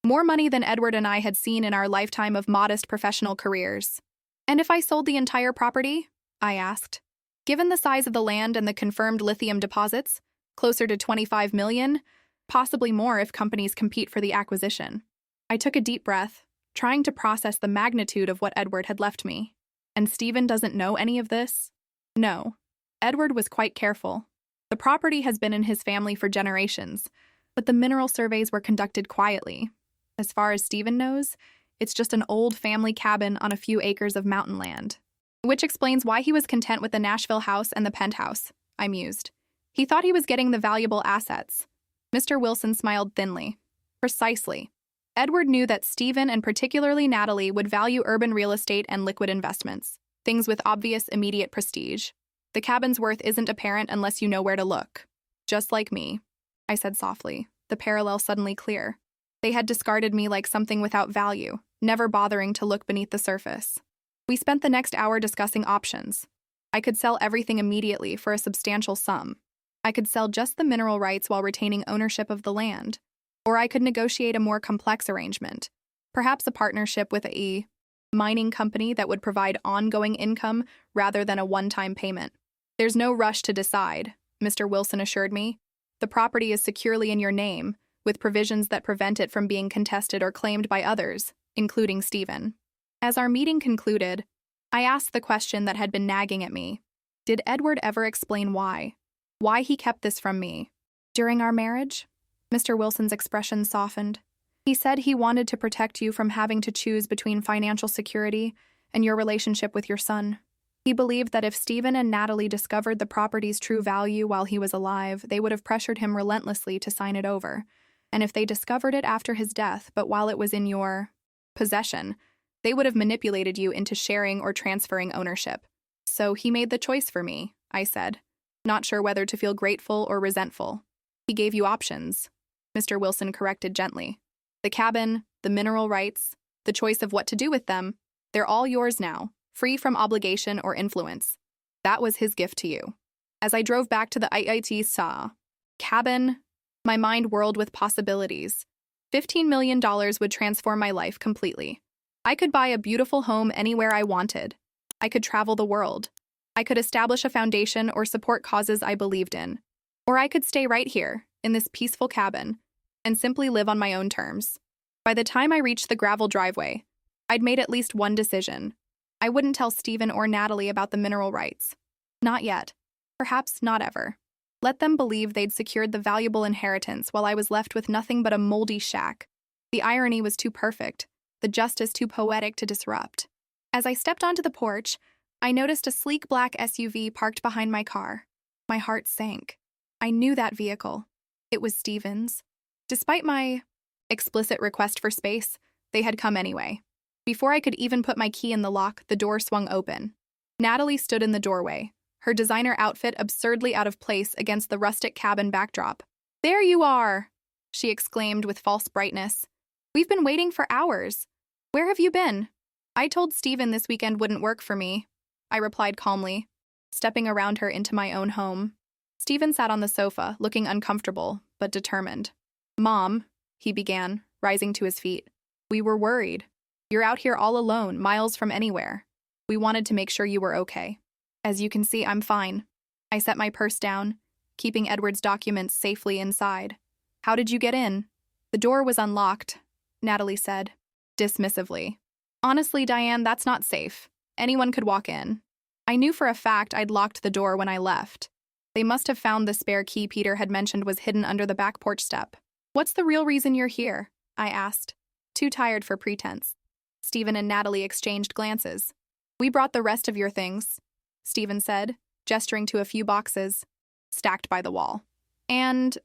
More money than Edward and I had seen in our lifetime of modest professional careers. "And if I sold the entire property?" I asked. "Given the size of the land and the confirmed lithium deposits, closer to $25 million, possibly more if companies compete for the acquisition." I took a deep breath, trying to process the magnitude of what Edward had left me. And Stephen doesn't know any of this? No. Edward was quite careful. The property has been in his family for generations, but the mineral surveys were conducted quietly. As far as Stephen knows, it's just an old family cabin on a few acres of mountain land. Which explains why he was content with the Nashville house and the penthouse, I mused. He thought he was getting the valuable assets. Mr. Wilson smiled thinly. Precisely. Edward knew that Stephen and particularly Natalie would value urban real estate and liquid investments, things with obvious immediate prestige. The cabin's worth isn't apparent unless you know where to look. Just like me, I said softly, the parallel suddenly clear. They had discarded me like something without value, never bothering to look beneath the surface. We spent the next hour discussing options. I could sell everything immediately for a substantial sum. I could sell just the mineral rights while retaining ownership of the land. Or I could negotiate a more complex arrangement, perhaps a partnership with a mining company that would provide ongoing income rather than a one-time payment. There's no rush to decide, Mr. Wilson assured me. The property is securely in your name, with provisions that prevent it from being contested or claimed by others, including Stephen. As our meeting concluded, I asked the question that had been nagging at me. Did Edward ever explain why? Why he kept this from me? During our marriage? Mr. Wilson's expression softened. He said he wanted to protect you from having to choose between financial security and your relationship with your son. He believed that if Stephen and Natalie discovered the property's true value while he was alive, they would have pressured him relentlessly to sign it over. And if they discovered it after his death, but while it was in your possession, they would have manipulated you into sharing or transferring ownership. So he made the choice for me, I said, not sure whether to feel grateful or resentful. He gave you options, Mr. Wilson corrected gently. The cabin, the mineral rights, the choice of what to do with them, they're all yours now, free from obligation or influence. That was his gift to you. As I drove back to the IIT cabin, my mind whirled with possibilities. $15 million would transform my life completely. I could buy a beautiful home anywhere I wanted. I could travel the world. I could establish a foundation or support causes I believed in. Or I could stay right here, in this peaceful cabin, and simply live on my own terms. By the time I reached the gravel driveway, I'd made at least one decision. I wouldn't tell Stephen or Natalie about the mineral rights. Not yet. Perhaps not ever. Let them believe they'd secured the valuable inheritance while I was left with nothing but a moldy shack. The irony was too perfect, the justice too poetic to disrupt. As I stepped onto the porch, I noticed a sleek black SUV parked behind my car. My heart sank. I knew that vehicle. It was Stephen's. Despite my explicit request for space, they had come anyway. Before I could even put my key in the lock, the door swung open. Natalie stood in the doorway, her designer outfit absurdly out of place against the rustic cabin backdrop. "There you are!" she exclaimed with false brightness. "We've been waiting for hours. Where have you been?" "I told Stephen this weekend wouldn't work for me," I replied calmly, stepping around her into my own home. Stephen sat on the sofa, looking uncomfortable, but determined. "Mom," he began, rising to his feet. "We were worried. You're out here all alone, miles from anywhere. We wanted to make sure you were okay. As you can see, I'm fine." I set my purse down, keeping Edward's documents safely inside. "How did you get in?" "The door was unlocked," Natalie said, dismissively. "Honestly, Diane, that's not safe. Anyone could walk in." I knew for a fact I'd locked the door when I left. They must have found the spare key Peter had mentioned was hidden under the back porch step. "What's the real reason you're here?" I asked, too tired for pretense. Stephen and Natalie exchanged glances. "We brought the rest of your things," Stephen said, gesturing to a few boxes stacked by the wall. "And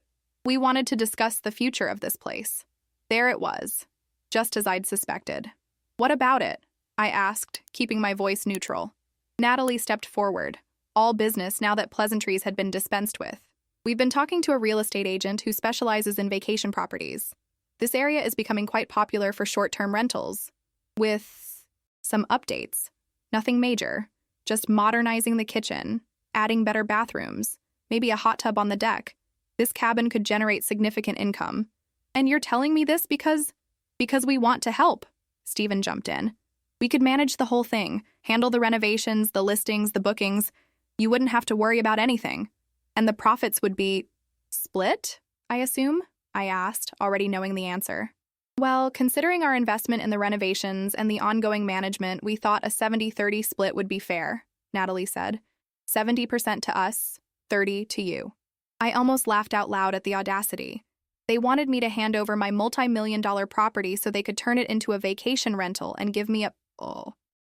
we wanted to discuss the future of this place." There it was, just as I'd suspected. "What about it?" I asked, keeping my voice neutral. Natalie stepped forward, all business now that pleasantries had been dispensed with. "We've been talking to a real estate agent who specializes in vacation properties. This area is becoming quite popular for short-term rentals, with some updates. Nothing major, just modernizing the kitchen, adding better bathrooms, maybe a hot tub on the deck. This cabin could generate significant income. And you're telling me this because we want to help," Stephen jumped in. "We could manage the whole thing, handle the renovations, the listings, the bookings. You wouldn't have to worry about anything. And the profits would be split, I assume?" I asked, already knowing the answer. "Well, considering our investment in the renovations and the ongoing management, we thought a 70-30 split would be fair," Natalie said. 70% to us, 30 to you." I almost laughed out loud at the audacity. They wanted me to hand over my multi-million-dollar property so they could turn it into a vacation rental and give me a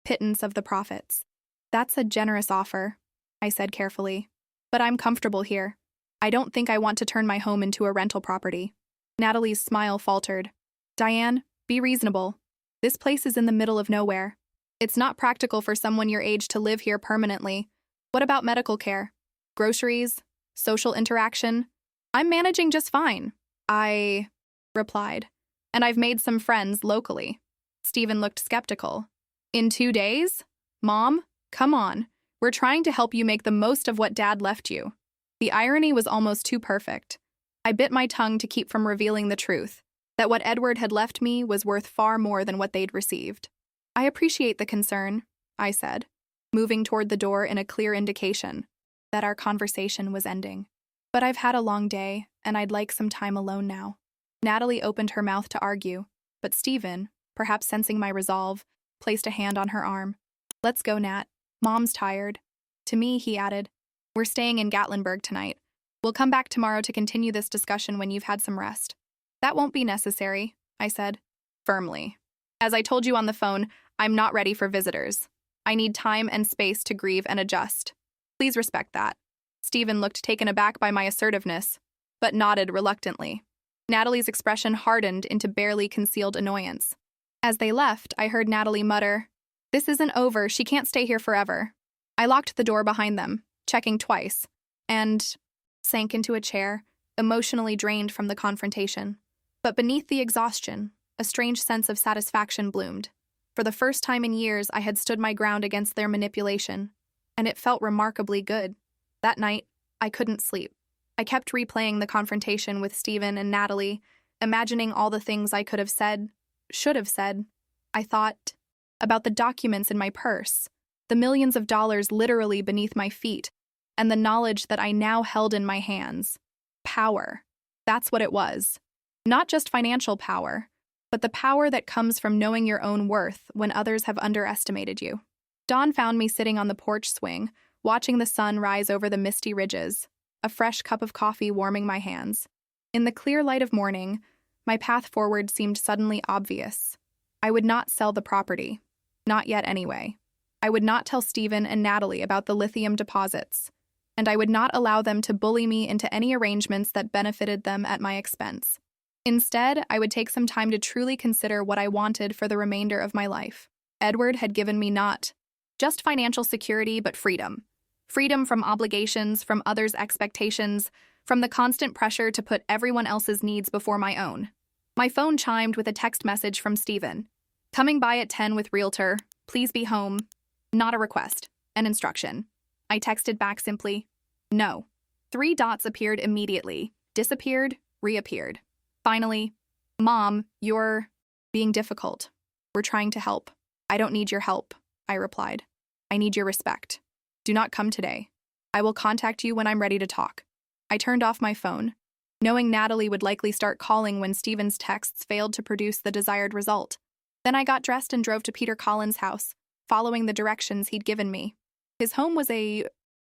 pittance of the profits. "That's a generous offer," I said carefully. "But I'm comfortable here. I don't think I want to turn my home into a rental property." Natalie's smile faltered. "Diane, be reasonable. This place is in the middle of nowhere. It's not practical for someone your age to live here permanently. What about medical care? Groceries? Social interaction? I'm managing just fine," I replied. "And I've made some friends locally." Stephen looked skeptical. "In 2 days?" Mom, come on. We're trying to help you make the most of what Dad left you. The irony was almost too perfect. I bit my tongue to keep from revealing the truth, that what Edward had left me was worth far more than what they'd received. I appreciate the concern, I said, moving toward the door in a clear indication that our conversation was ending. But I've had a long day, and I'd like some time alone now. Natalie opened her mouth to argue, but Stephen, perhaps sensing my resolve, placed a hand on her arm. Let's go, Nat. Mom's tired. To me, he added, we're staying in Gatlinburg tonight. We'll come back tomorrow to continue this discussion when you've had some rest. That won't be necessary, I said, firmly. As I told you on the phone, I'm not ready for visitors. I need time and space to grieve and adjust. Please respect that. Stephen looked taken aback by my assertiveness, but nodded reluctantly. Natalie's expression hardened into barely concealed annoyance. As they left, I heard Natalie mutter, "This isn't over, she can't stay here forever." I locked the door behind them, checking twice, and sank into a chair, emotionally drained from the confrontation. But beneath the exhaustion, a strange sense of satisfaction bloomed. For the first time in years, I had stood my ground against their manipulation, and it felt remarkably good. That night, I couldn't sleep. I kept replaying the confrontation with Stephen and Natalie, imagining all the things I could have said, should have said. I thought about the documents in my purse, the millions of dollars literally beneath my feet, and the knowledge that I now held in my hands. Power. That's what it was. Not just financial power, but the power that comes from knowing your own worth when others have underestimated you. Dawn found me sitting on the porch swing, watching the sun rise over the misty ridges, a fresh cup of coffee warming my hands. In the clear light of morning, my path forward seemed suddenly obvious. I would not sell the property. Not yet anyway. I would not tell Stephen and Natalie about the lithium deposits, and I would not allow them to bully me into any arrangements that benefited them at my expense. Instead, I would take some time to truly consider what I wanted for the remainder of my life. Edward had given me not just financial security, but freedom. Freedom from obligations, from others' expectations, from the constant pressure to put everyone else's needs before my own. My phone chimed with a text message from Stephen. Coming by at 10 with realtor, please be home. Not a request, an instruction. I texted back simply, no. 3 dots appeared immediately, disappeared, reappeared. Finally, Mom, you're being difficult. We're trying to help. I don't need your help, I replied. I need your respect. Do not come today. I will contact you when I'm ready to talk. I turned off my phone, knowing Natalie would likely start calling when Stephen's texts failed to produce the desired result. Then I got dressed and drove to Peter Collins' house, following the directions he'd given me. His home was a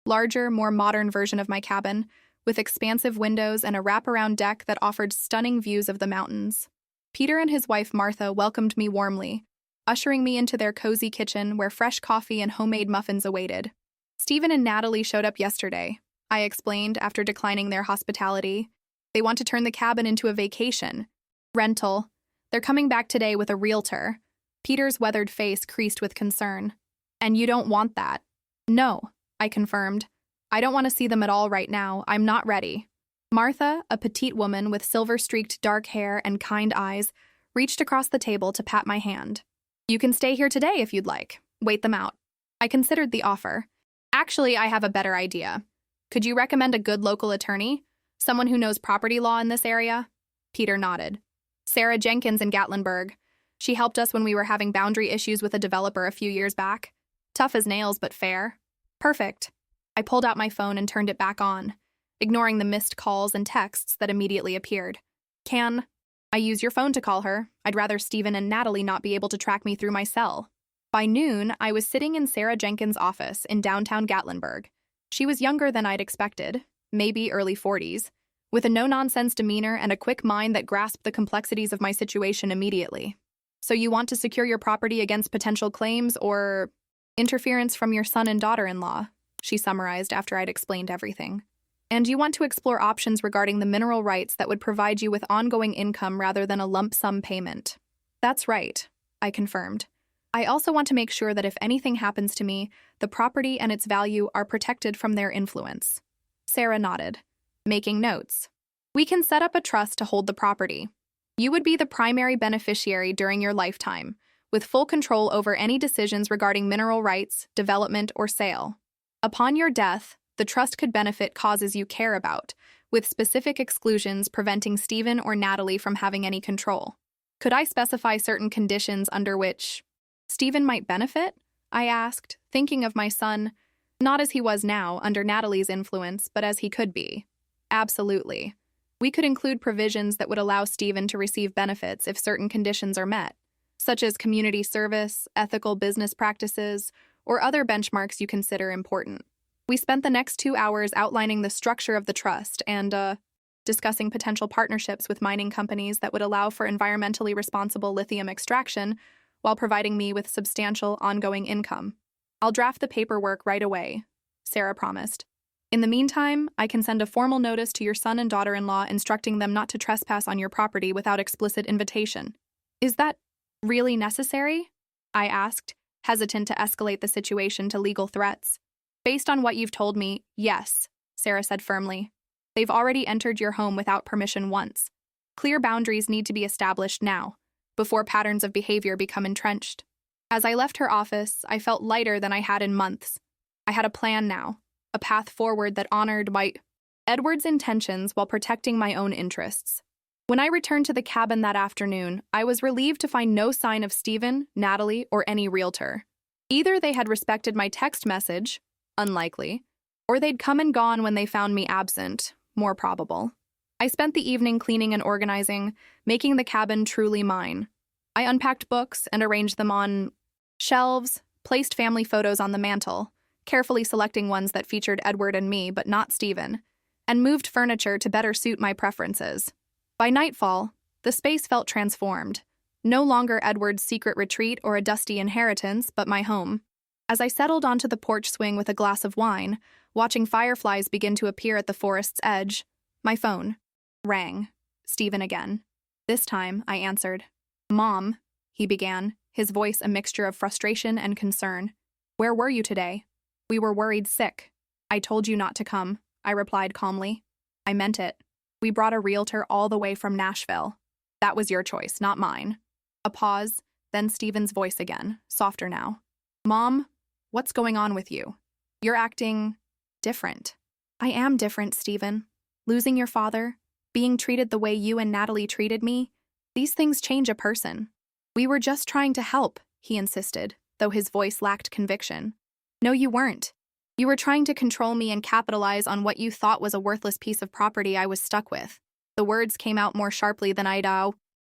larger, more modern version of my cabin, with expansive windows and a wraparound deck that offered stunning views of the mountains. Peter and his wife Martha welcomed me warmly, ushering me into their cozy kitchen where fresh coffee and homemade muffins awaited. Stephen and Natalie showed up yesterday, I explained after declining their hospitality. They want to turn the cabin into a vacation. Rental. They're coming back today with a realtor. Peter's weathered face creased with concern. And you don't want that? No, I confirmed. I don't want to see them at all right now. I'm not ready. Martha, a petite woman with silver-streaked dark hair and kind eyes, reached across the table to pat my hand. You can stay here today if you'd like. Wait them out. I considered the offer. Actually, I have a better idea. Could you recommend a good local attorney? Someone who knows property law in this area? Peter nodded. Sarah Jenkins in Gatlinburg. She helped us when we were having boundary issues with a developer a few years back. Tough as nails, but fair. Perfect. I pulled out my phone and turned it back on, ignoring the missed calls and texts that immediately appeared. Can I use your phone to call her? I'd rather Stephen and Natalie not be able to track me through my cell. By noon, I was sitting in Sarah Jenkins' office in downtown Gatlinburg. She was younger than I'd expected, maybe early 40s, with a no-nonsense demeanor and a quick mind that grasped the complexities of my situation immediately. So you want to secure your property against potential claims or interference from your son and daughter-in-law, she summarized after I'd explained everything. And you want to explore options regarding the mineral rights that would provide you with ongoing income rather than a lump sum payment. That's right, I confirmed. I also want to make sure that if anything happens to me, the property and its value are protected from their influence. Sarah nodded, making notes. We can set up a trust to hold the property. You would be the primary beneficiary during your lifetime, with full control over any decisions regarding mineral rights, development, or sale. Upon your death, the trust could benefit causes you care about, with specific exclusions preventing Stephen or Natalie from having any control. Could I specify certain conditions under which Stephen might benefit? I asked, thinking of my son, not as he was now, under Natalie's influence, but as he could be. Absolutely. We could include provisions that would allow Stephen to receive benefits if certain conditions are met, such as community service, ethical business practices, or other benchmarks you consider important. We spent the next 2 hours outlining the structure of the trust and, discussing potential partnerships with mining companies that would allow for environmentally responsible lithium extraction while providing me with substantial ongoing income. I'll draft the paperwork right away, Sarah promised. In the meantime, I can send a formal notice to your son and daughter-in-law instructing them not to trespass on your property without explicit invitation. Is that really necessary? I asked, hesitant to escalate the situation to legal threats. Based on what you've told me, yes, Sarah said firmly. They've already entered your home without permission once. Clear boundaries need to be established now, before patterns of behavior become entrenched. As I left her office, I felt lighter than I had in months. I had a plan now, a path forward that honored Edward's intentions while protecting my own interests. When I returned to the cabin that afternoon, I was relieved to find no sign of Stephen, Natalie, or any realtor. Either they had respected my text message, unlikely, or they'd come and gone when they found me absent, more probable. I spent the evening cleaning and organizing, making the cabin truly mine. I unpacked books and arranged them on shelves, placed family photos on the mantel, carefully selecting ones that featured Edward and me but not Stephen, and moved furniture to better suit my preferences. By nightfall, the space felt transformed. No longer Edward's secret retreat or a dusty inheritance, but my home. As I settled onto the porch swing with a glass of wine, watching fireflies begin to appear at the forest's edge, my phone rang. Stephen again. This time, I answered. Mom, he began, his voice a mixture of frustration and concern. Where were you today? We were worried sick. I told you not to come, I replied calmly. I meant it. We brought a realtor all the way from Nashville. That was your choice, not mine. A pause, then Stephen's voice again, softer now. Mom, what's going on with you? You're acting different. I am different, Stephen. Losing your father, being treated the way you and Natalie treated me, these things change a person. We were just trying to help, he insisted, though his voice lacked conviction. No, you weren't. You were trying to control me and capitalize on what you thought was a worthless piece of property I was stuck with. The words came out more sharply than I'd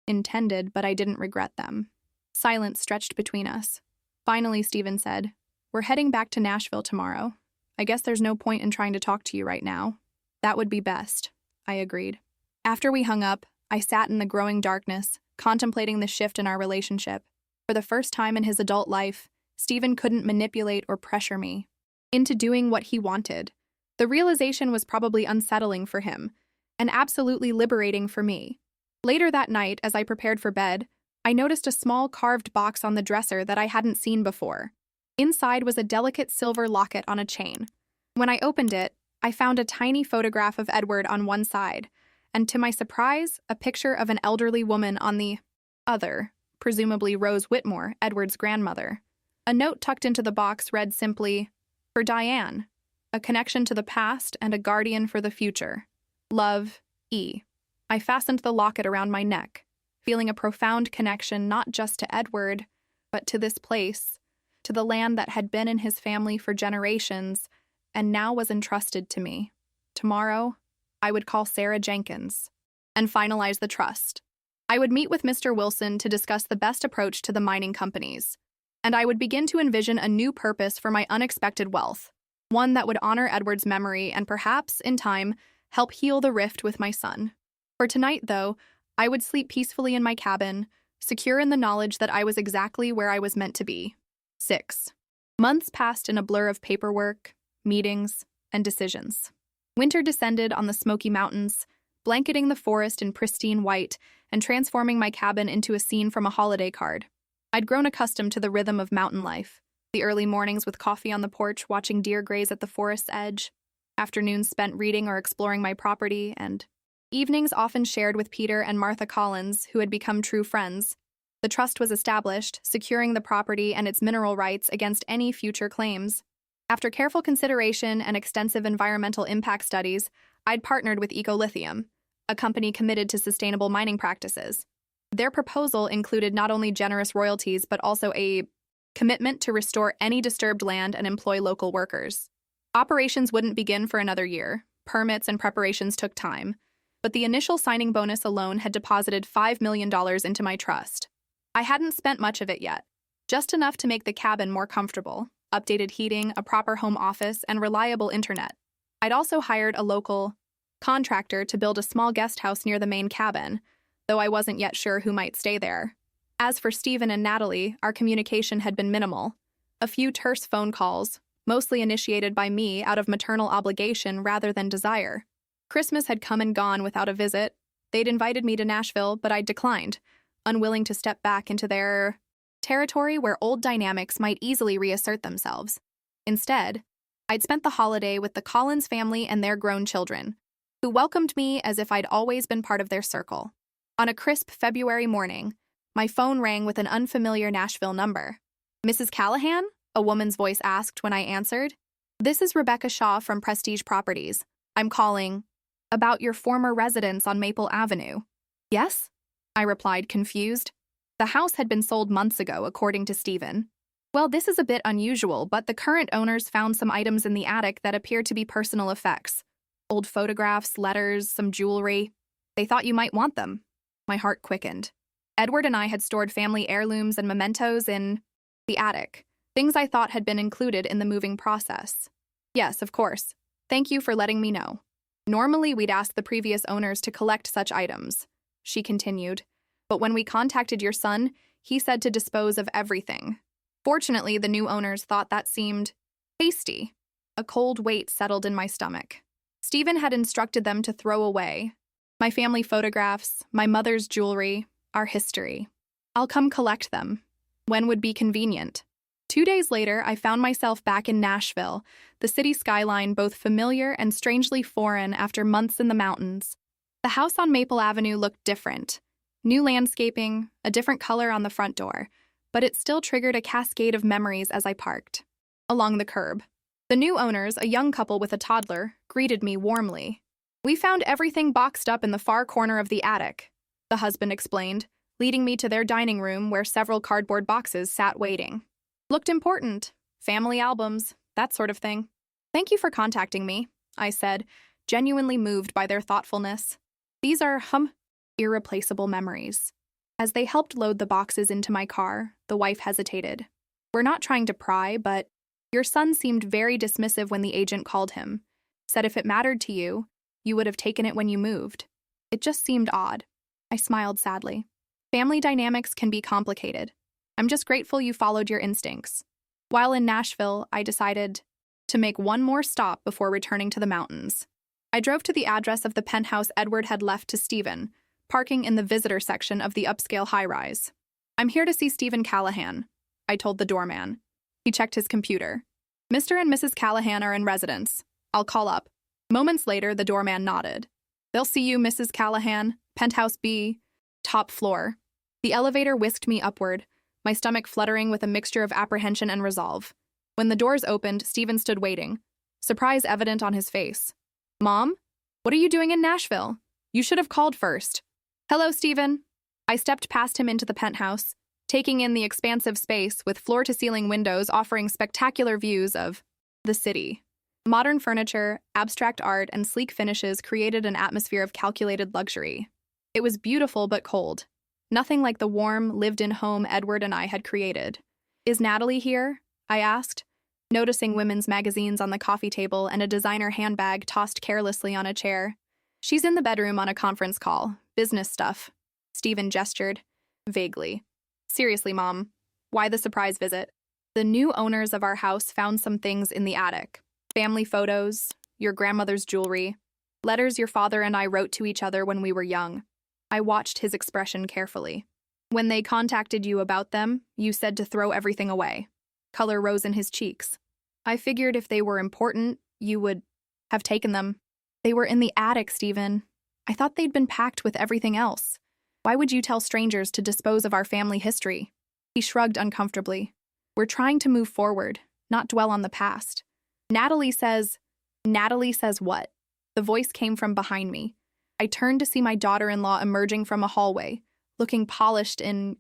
intended, but I didn't regret them. Silence stretched between us. Finally, Stephen said, We're heading back to Nashville tomorrow. I guess there's no point in trying to talk to you right now. That would be best, I agreed. After we hung up, I sat in the growing darkness, contemplating the shift in our relationship. For the first time in his adult life, Stephen couldn't manipulate or pressure me into doing what he wanted. The realization was probably unsettling for him, and absolutely liberating for me. Later that night, as I prepared for bed, I noticed a small carved box on the dresser that I hadn't seen before. Inside was a delicate silver locket on a chain. When I opened it, I found a tiny photograph of Edward on one side, and to my surprise, a picture of an elderly woman on the other, presumably Rose Whitmore, Edward's grandmother. A note tucked into the box read simply, For Diane, a connection to the past and a guardian for the future. Love, E. I fastened the locket around my neck, feeling a profound connection not just to Edward, but to this place, to the land that had been in his family for generations and now was entrusted to me. Tomorrow, I would call Sarah Jenkins and finalize the trust. I would meet with Mr. Wilson to discuss the best approach to the mining companies, and I would begin to envision a new purpose for my unexpected wealth, one that would honor Edward's memory and perhaps, in time, help heal the rift with my son. For tonight, though, I would sleep peacefully in my cabin, secure in the knowledge that I was exactly where I was meant to be. 6. Months passed in a blur of paperwork, meetings, and decisions. Winter descended on the Smoky Mountains, blanketing the forest in pristine white and transforming my cabin into a scene from a holiday card. I'd grown accustomed to the rhythm of mountain life, the early mornings with coffee on the porch watching deer graze at the forest's edge, afternoons spent reading or exploring my property, and evenings often shared with Peter and Martha Collins, who had become true friends. The trust was established, securing the property and its mineral rights against any future claims. After careful consideration and extensive environmental impact studies, I'd partnered with Ecolithium, a company committed to sustainable mining practices. Their proposal included not only generous royalties but also a commitment to restore any disturbed land and employ local workers. Operations wouldn't begin for another year. Permits and preparations took time, but the initial signing bonus alone had deposited $5 million into my trust. I hadn't spent much of it yet, just enough to make the cabin more comfortable, updated heating, a proper home office, and reliable internet. I'd also hired a local contractor to build a small guest house near the main cabin, though I wasn't yet sure who might stay there. As for Stephen and Natalie, our communication had been minimal. A few terse phone calls, mostly initiated by me out of maternal obligation rather than desire. Christmas had come and gone without a visit. They'd invited me to Nashville, but I'd declined, unwilling to step back into their territory where old dynamics might easily reassert themselves. Instead, I'd spent the holiday with the Collins family and their grown children, who welcomed me as if I'd always been part of their circle. On a crisp February morning, my phone rang with an unfamiliar Nashville number. "Mrs. Callahan?" a woman's voice asked when I answered. "This is Rebecca Shaw from Prestige Properties. I'm calling about your former residence on Maple Avenue." "Yes?" I replied, confused. The house had been sold months ago, according to Stephen. "Well, this is a bit unusual, but the current owners found some items in the attic that appear to be personal effects. Old photographs, letters, some jewelry. They thought you might want them." My heart quickened. Edward and I had stored family heirlooms and mementos in the attic, things I thought had been included in the moving process. "Yes, of course. Thank you for letting me know. Normally, we'd ask the previous owners to collect such items," she continued. "But when we contacted your son, he said to dispose of everything. Fortunately, the new owners thought that seemed hasty." A cold weight settled in my stomach. Stephen had instructed them to throw away my family photographs, my mother's jewelry, our history. "I'll come collect them. When would be convenient?" 2 days later, I found myself back in Nashville, the city skyline both familiar and strangely foreign after months in the mountains. The house on Maple Avenue looked different. New landscaping, a different color on the front door, but it still triggered a cascade of memories as I parked along the curb. The new owners, a young couple with a toddler, greeted me warmly. "We found everything boxed up in the far corner of the attic," the husband explained, leading me to their dining room where several cardboard boxes sat waiting. "Looked important. Family albums, that sort of thing." "Thank you for contacting me," I said, genuinely moved by their thoughtfulness. "These are irreplaceable memories." As they helped load the boxes into my car, the wife hesitated. "We're not trying to pry, but your son seemed very dismissive when the agent called him. Said if it mattered to you, you would have taken it when you moved. It just seemed odd." I smiled sadly. "Family dynamics can be complicated. I'm just grateful you followed your instincts." While in Nashville, I decided to make one more stop before returning to the mountains. I drove to the address of the penthouse Edward had left to Stephen, parking in the visitor section of the upscale high-rise. "I'm here to see Stephen Callahan," I told the doorman. He checked his computer. "Mr. and Mrs. Callahan are in residence. I'll call up." Moments later, the doorman nodded. "They'll see you, Mrs. Callahan. Penthouse B, top floor." The elevator whisked me upward, my stomach fluttering with a mixture of apprehension and resolve. When the doors opened, Stephen stood waiting, surprise evident on his face. "Mom? What are you doing in Nashville? You should have called first." "Hello, Stephen." I stepped past him into the penthouse, taking in the expansive space with floor-to-ceiling windows offering spectacular views of the city. Modern furniture, abstract art, and sleek finishes created an atmosphere of calculated luxury. It was beautiful but cold. Nothing like the warm, lived-in home Edward and I had created. "Is Natalie here?" I asked, noticing women's magazines on the coffee table and a designer handbag tossed carelessly on a chair. "She's in the bedroom on a conference call. Business stuff." Stephen gestured, vaguely. "Seriously, Mom, why the surprise visit?" "The new owners of our house found some things in the attic. Family photos, your grandmother's jewelry, letters your father and I wrote to each other when we were young." I watched his expression carefully. "When they contacted you about them, you said to throw everything away." Color rose in his cheeks. "I figured if they were important, you would have taken them." "They were in the attic, Stephen. I thought they'd been packed with everything else." Why would you tell strangers to dispose of our family history? He shrugged uncomfortably. We're trying to move forward, not dwell on the past. Natalie says what? The voice came from behind me. I turned to see my daughter-in-law emerging from a hallway, looking polished in,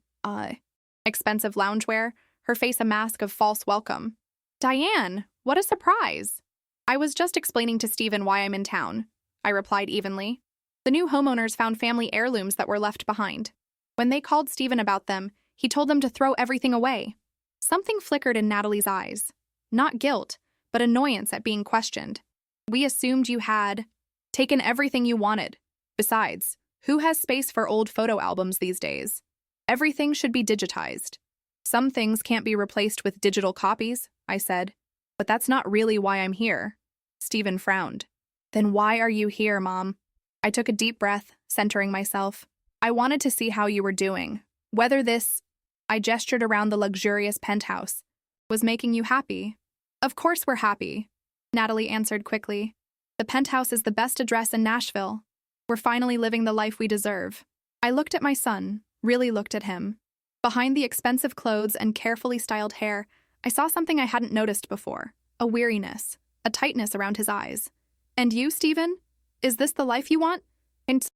expensive loungewear, her face a mask of false welcome. Diane, what a surprise! I was just explaining to Stephen why I'm in town, I replied evenly. The new homeowners found family heirlooms that were left behind. When they called Stephen about them, he told them to throw everything away. Something flickered in Natalie's eyes. Not guilt, but annoyance at being questioned. We assumed you had taken everything you wanted. Besides, who has space for old photo albums these days? Everything should be digitized. Some things can't be replaced with digital copies, I said. But that's not really why I'm here. Stephen frowned. Then why are you here, Mom? I took a deep breath, centering myself. I wanted to see how you were doing. Whether this, I gestured around the luxurious penthouse, was making you happy. Of course we're happy, Natalie answered quickly. The penthouse is the best address in Nashville. We're finally living the life we deserve. I looked at my son, really looked at him. Behind the expensive clothes and carefully styled hair, I saw something I hadn't noticed before, a weariness, a tightness around his eyes. And you, Stephen? Is this the life you want? And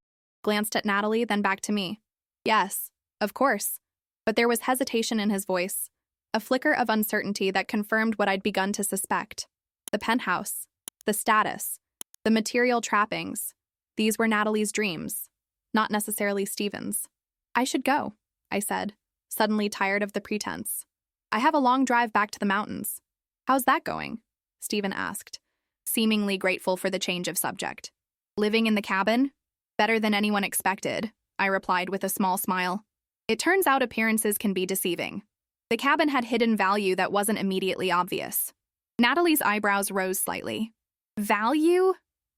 glanced at Natalie, then back to me. Yes, of course. But there was hesitation in his voice, a flicker of uncertainty that confirmed what I'd begun to suspect. The penthouse, the status, the material trappings. These were Natalie's dreams, not necessarily Stephen's. I should go, I said, suddenly tired of the pretense. I have a long drive back to the mountains. How's that going? Stephen asked, seemingly grateful for the change of subject. Living in the cabin? Better than anyone expected, I replied with a small smile. It turns out appearances can be deceiving. The cabin had hidden value that wasn't immediately obvious. Natalie's eyebrows rose slightly. Value?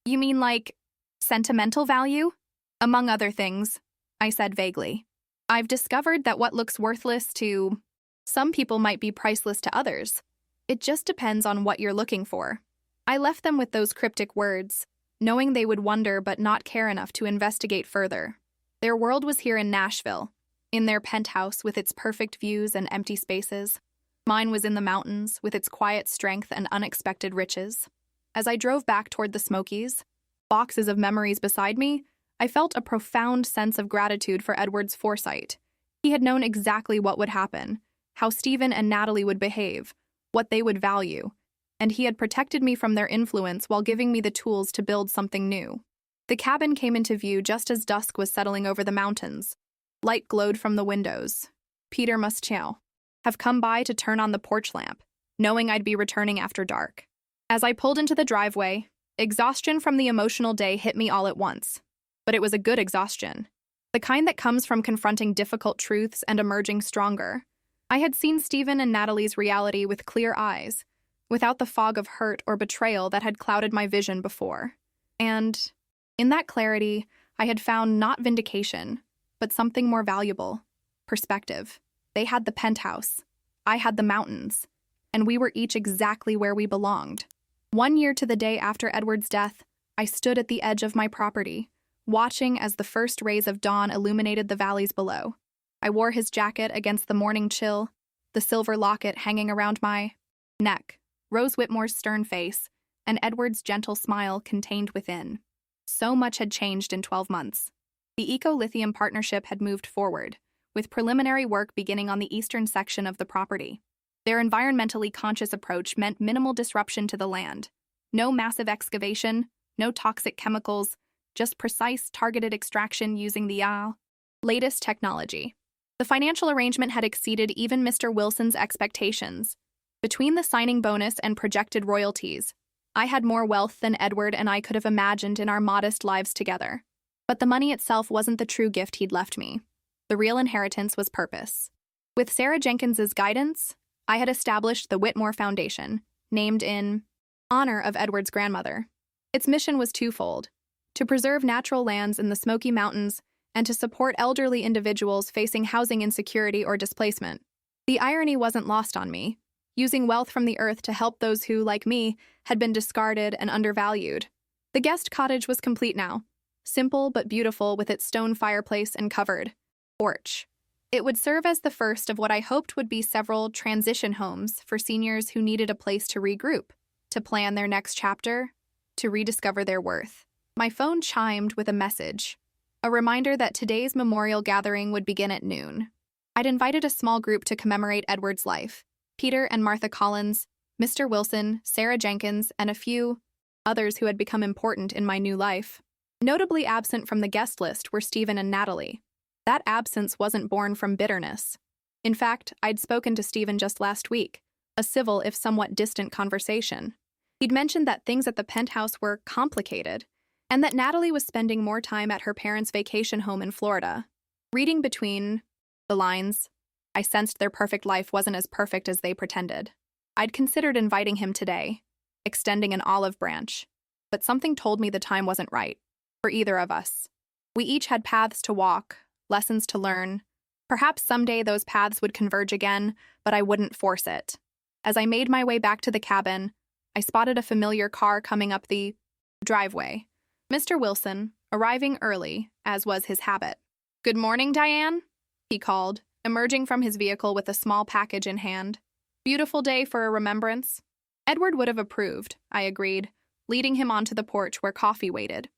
You mean like sentimental value? Among other things, I said vaguely. I've discovered that what looks worthless to some people might be priceless to others. It just depends on what you're looking for. I left them with those cryptic words, knowing they would wonder but not care enough to investigate further. Their world was here in Nashville, in their penthouse with its perfect views and empty spaces. Mine was in the mountains with its quiet strength and unexpected riches. As I drove back toward the Smokies, boxes of memories beside me, I felt a profound sense of gratitude for Edward's foresight. He had known exactly what would happen, how Stephen and Natalie would behave, what they would value, and he had protected me from their influence while giving me the tools to build something new. The cabin came into view just as dusk was settling over the mountains. Light glowed from the windows. Peter must have come by to turn on the porch lamp, knowing I'd be returning after dark. As I pulled into the driveway, exhaustion from the emotional day hit me all at once. But it was a good exhaustion, the kind that comes from confronting difficult truths and emerging stronger. I had seen Stephen and Natalie's reality with clear eyes, without the fog of hurt or betrayal that had clouded my vision before. And in that clarity, I had found not vindication, but something more valuable: perspective. They had the penthouse, I had the mountains, and we were each exactly where we belonged. 1 year to the day after Edward's death, I stood at the edge of my property, watching as the first rays of dawn illuminated the valleys below. I wore his jacket against the morning chill, the silver locket hanging around my neck, Rose Whitmore's stern face, and Edward's gentle smile contained within. So much had changed in 12 months. The Eco-Lithium partnership had moved forward, with preliminary work beginning on the eastern section of the property. Their environmentally conscious approach meant minimal disruption to the land. No massive excavation, no toxic chemicals, just precise, targeted extraction using the latest technology. The financial arrangement had exceeded even Mr. Wilson's expectations. Between the signing bonus and projected royalties, I had more wealth than Edward and I could have imagined in our modest lives together. But the money itself wasn't the true gift he'd left me. The real inheritance was purpose. With Sarah Jenkins's guidance, I had established the Whitmore Foundation, named in honor of Edward's grandmother. Its mission was twofold: to preserve natural lands in the Smoky Mountains and to support elderly individuals facing housing insecurity or displacement. The irony wasn't lost on me, using wealth from the earth to help those who, like me, had been discarded and undervalued. The guest cottage was complete now, simple but beautiful with its stone fireplace and covered porch. It would serve as the first of what I hoped would be several transition homes for seniors who needed a place to regroup, to plan their next chapter, to rediscover their worth. My phone chimed with a message, a reminder that today's memorial gathering would begin at noon. I'd invited a small group to commemorate Edward's life: Peter and Martha Collins, Mr. Wilson, Sarah Jenkins, and a few others who had become important in my new life. Notably absent from the guest list were Stephen and Natalie. That absence wasn't born from bitterness. In fact, I'd spoken to Stephen just last week, a civil if somewhat distant conversation. He'd mentioned that things at the penthouse were complicated, and that Natalie was spending more time at her parents' vacation home in Florida. Reading between the lines, I sensed their perfect life wasn't as perfect as they pretended. I'd considered inviting him today, extending an olive branch, but something told me the time wasn't right for either of us. We each had paths to walk, lessons to learn. Perhaps someday those paths would converge again, but I wouldn't force it. As I made my way back to the cabin, I spotted a familiar car coming up the driveway. Mr. Wilson, arriving early, as was his habit. "Good morning, Diane," he called, emerging from his vehicle with a small package in hand. "Beautiful day for a remembrance." Edward would have approved, I agreed, leading him onto the porch where coffee waited.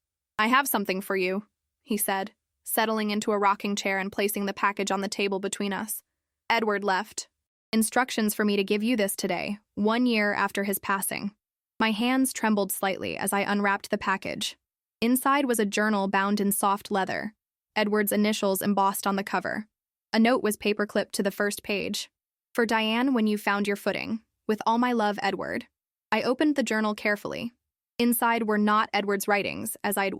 "I have something for you," he said, settling into a rocking chair and placing the package on the table between us. Edward left. "Instructions for me to give you this today, 1 year after his passing." My hands trembled slightly as I unwrapped the package. Inside was a journal bound in soft leather, Edward's initials embossed on the cover. A note was paperclipped to the first page. "For Diane, when you found your footing. With all my love, Edward." I opened the journal carefully. Inside were not Edward's writings, as I'd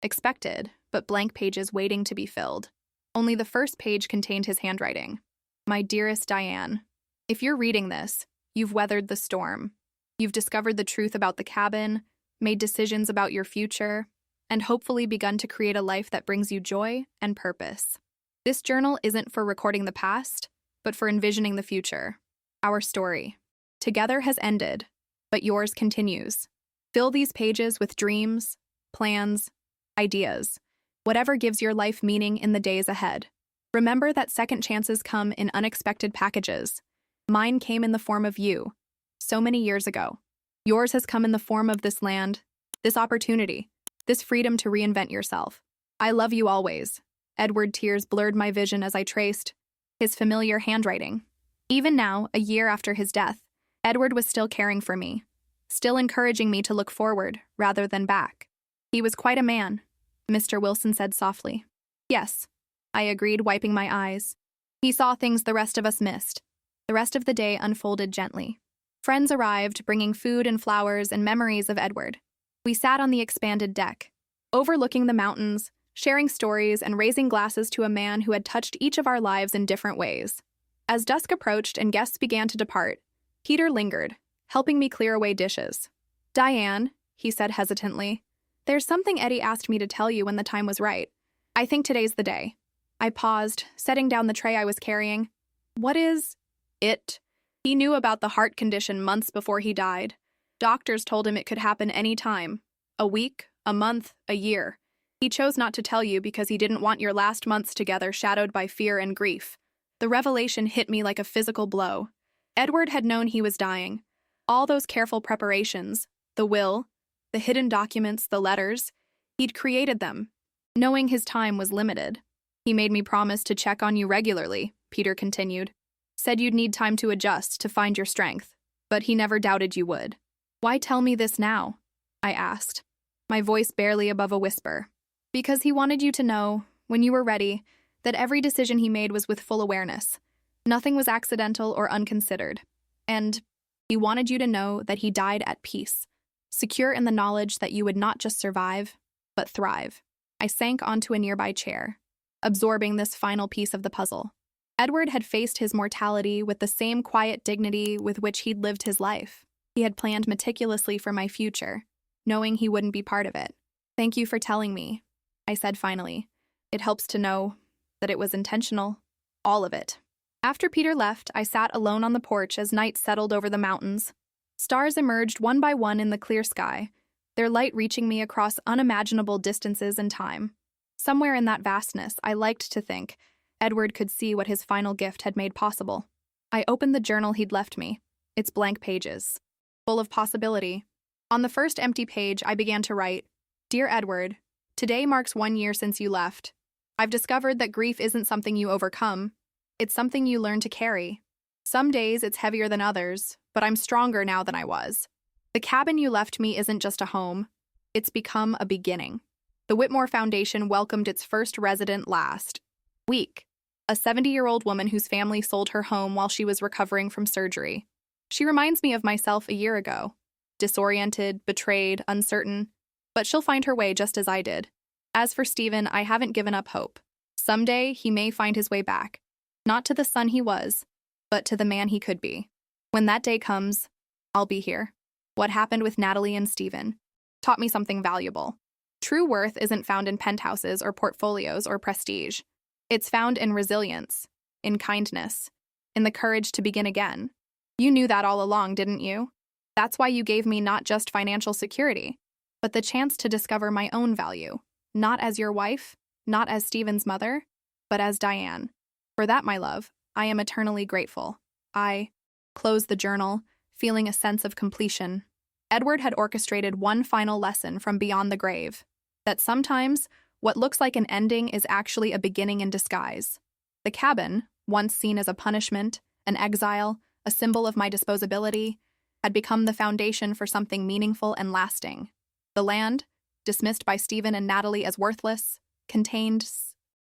expected, but blank pages waiting to be filled. Only the first page contained his handwriting. "My dearest Diane, if you're reading this, you've weathered the storm. You've discovered the truth about the cabin, made decisions about your future, and hopefully begun to create a life that brings you joy and purpose. This journal isn't for recording the past, but for envisioning the future. Our story together has ended, but yours continues. Fill these pages with dreams, plans, ideas, whatever gives your life meaning in the days ahead. Remember that second chances come in unexpected packages. Mine came in the form of you, so many years ago. Yours has come in the form of this land, this opportunity, this freedom to reinvent yourself. I love you always." Edward tears blurred my vision as I traced his familiar handwriting. Even now, a year after his death, Edward was still caring for me, still encouraging me to look forward rather than back. "He was quite a man," Mr. Wilson said softly. "Yes," I agreed, wiping my eyes. "He saw things the rest of us missed." The rest of the day unfolded gently. Friends arrived, bringing food and flowers and memories of Edward. We sat on the expanded deck, overlooking the mountains, sharing stories and raising glasses to a man who had touched each of our lives in different ways. As dusk approached and guests began to depart, Peter lingered, helping me clear away dishes. "Diane," he said hesitantly, "there's something Eddie asked me to tell you when the time was right. I think today's the day." I paused, setting down the tray I was carrying. "What is it?" He knew about the heart condition months before he died. Doctors told him it could happen any time. A week, a month, a year. He chose not to tell you because he didn't want your last months together shadowed by fear and grief. The revelation hit me like a physical blow. Edward had known he was dying. All those careful preparations, the will, the hidden documents, the letters, he'd created them, knowing his time was limited. "He made me promise to check on you regularly," Peter continued. "Said you'd need time to adjust, to find your strength, but he never doubted you would." "Why tell me this now?" I asked, my voice barely above a whisper. "Because he wanted you to know, when you were ready, that every decision he made was with full awareness. Nothing was accidental or unconsidered. And he wanted you to know that he died at peace, secure in the knowledge that you would not just survive, but thrive." I sank onto a nearby chair, absorbing this final piece of the puzzle. Edward had faced his mortality with the same quiet dignity with which he'd lived his life. He had planned meticulously for my future, knowing he wouldn't be part of it. "Thank you for telling me," I said finally. "It helps to know that it was intentional, all of it." After Peter left, I sat alone on the porch as night settled over the mountains. Stars emerged one by one in the clear sky, their light reaching me across unimaginable distances and time. Somewhere in that vastness, I liked to think, Edward could see what his final gift had made possible. I opened the journal he'd left me, its blank pages, full of possibility. On the first empty page, I began to write, "Dear Edward, today marks 1 year since you left. I've discovered that grief isn't something you overcome. It's something you learn to carry. Some days it's heavier than others, but I'm stronger now than I was. The cabin you left me isn't just a home. It's become a beginning. The Whitmore Foundation welcomed its first resident last week, a 70-year-old woman whose family sold her home while she was recovering from surgery. She reminds me of myself a year ago, disoriented, betrayed, uncertain, but she'll find her way just as I did. As for Stephen, I haven't given up hope. Someday he may find his way back, not to the son he was, but to the man he could be. When that day comes, I'll be here." What happened with Natalie and Stephen taught me something valuable. True worth isn't found in penthouses or portfolios or prestige. It's found in resilience, in kindness, in the courage to begin again. You knew that all along, didn't you? That's why you gave me not just financial security, but the chance to discover my own value, not as your wife, not as Stephen's mother, but as Diane. For that, my love, I am eternally grateful. I closed the journal, feeling a sense of completion. Edward had orchestrated one final lesson from beyond the grave, that sometimes what looks like an ending is actually a beginning in disguise. The cabin, once seen as a punishment, an exile, a symbol of my disposability, had become the foundation for something meaningful and lasting. The land, dismissed by Stephen and Natalie as worthless, contained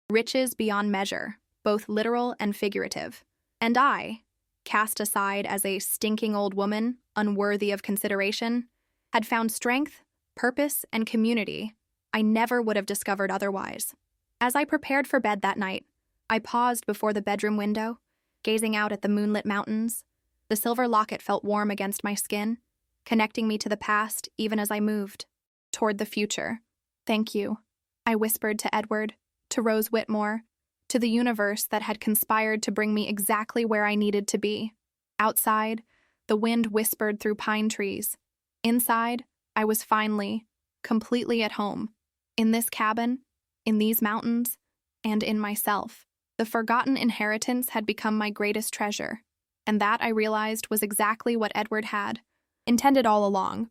riches beyond measure, both literal and figurative. And I, cast aside as a stinking old woman, unworthy of consideration, had found strength, purpose, and community I never would have discovered otherwise. As I prepared for bed that night, I paused before the bedroom window, gazing out at the moonlit mountains. The silver locket felt warm against my skin, connecting me to the past even as I moved toward the future. "Thank you," I whispered to Edward, to Rose Whitmore, to the universe that had conspired to bring me exactly where I needed to be. Outside, the wind whispered through pine trees. Inside, I was finally, completely at home. In this cabin, in these mountains, and in myself. The forgotten inheritance had become my greatest treasure, and that, I realized, was exactly what Edward had intended all along.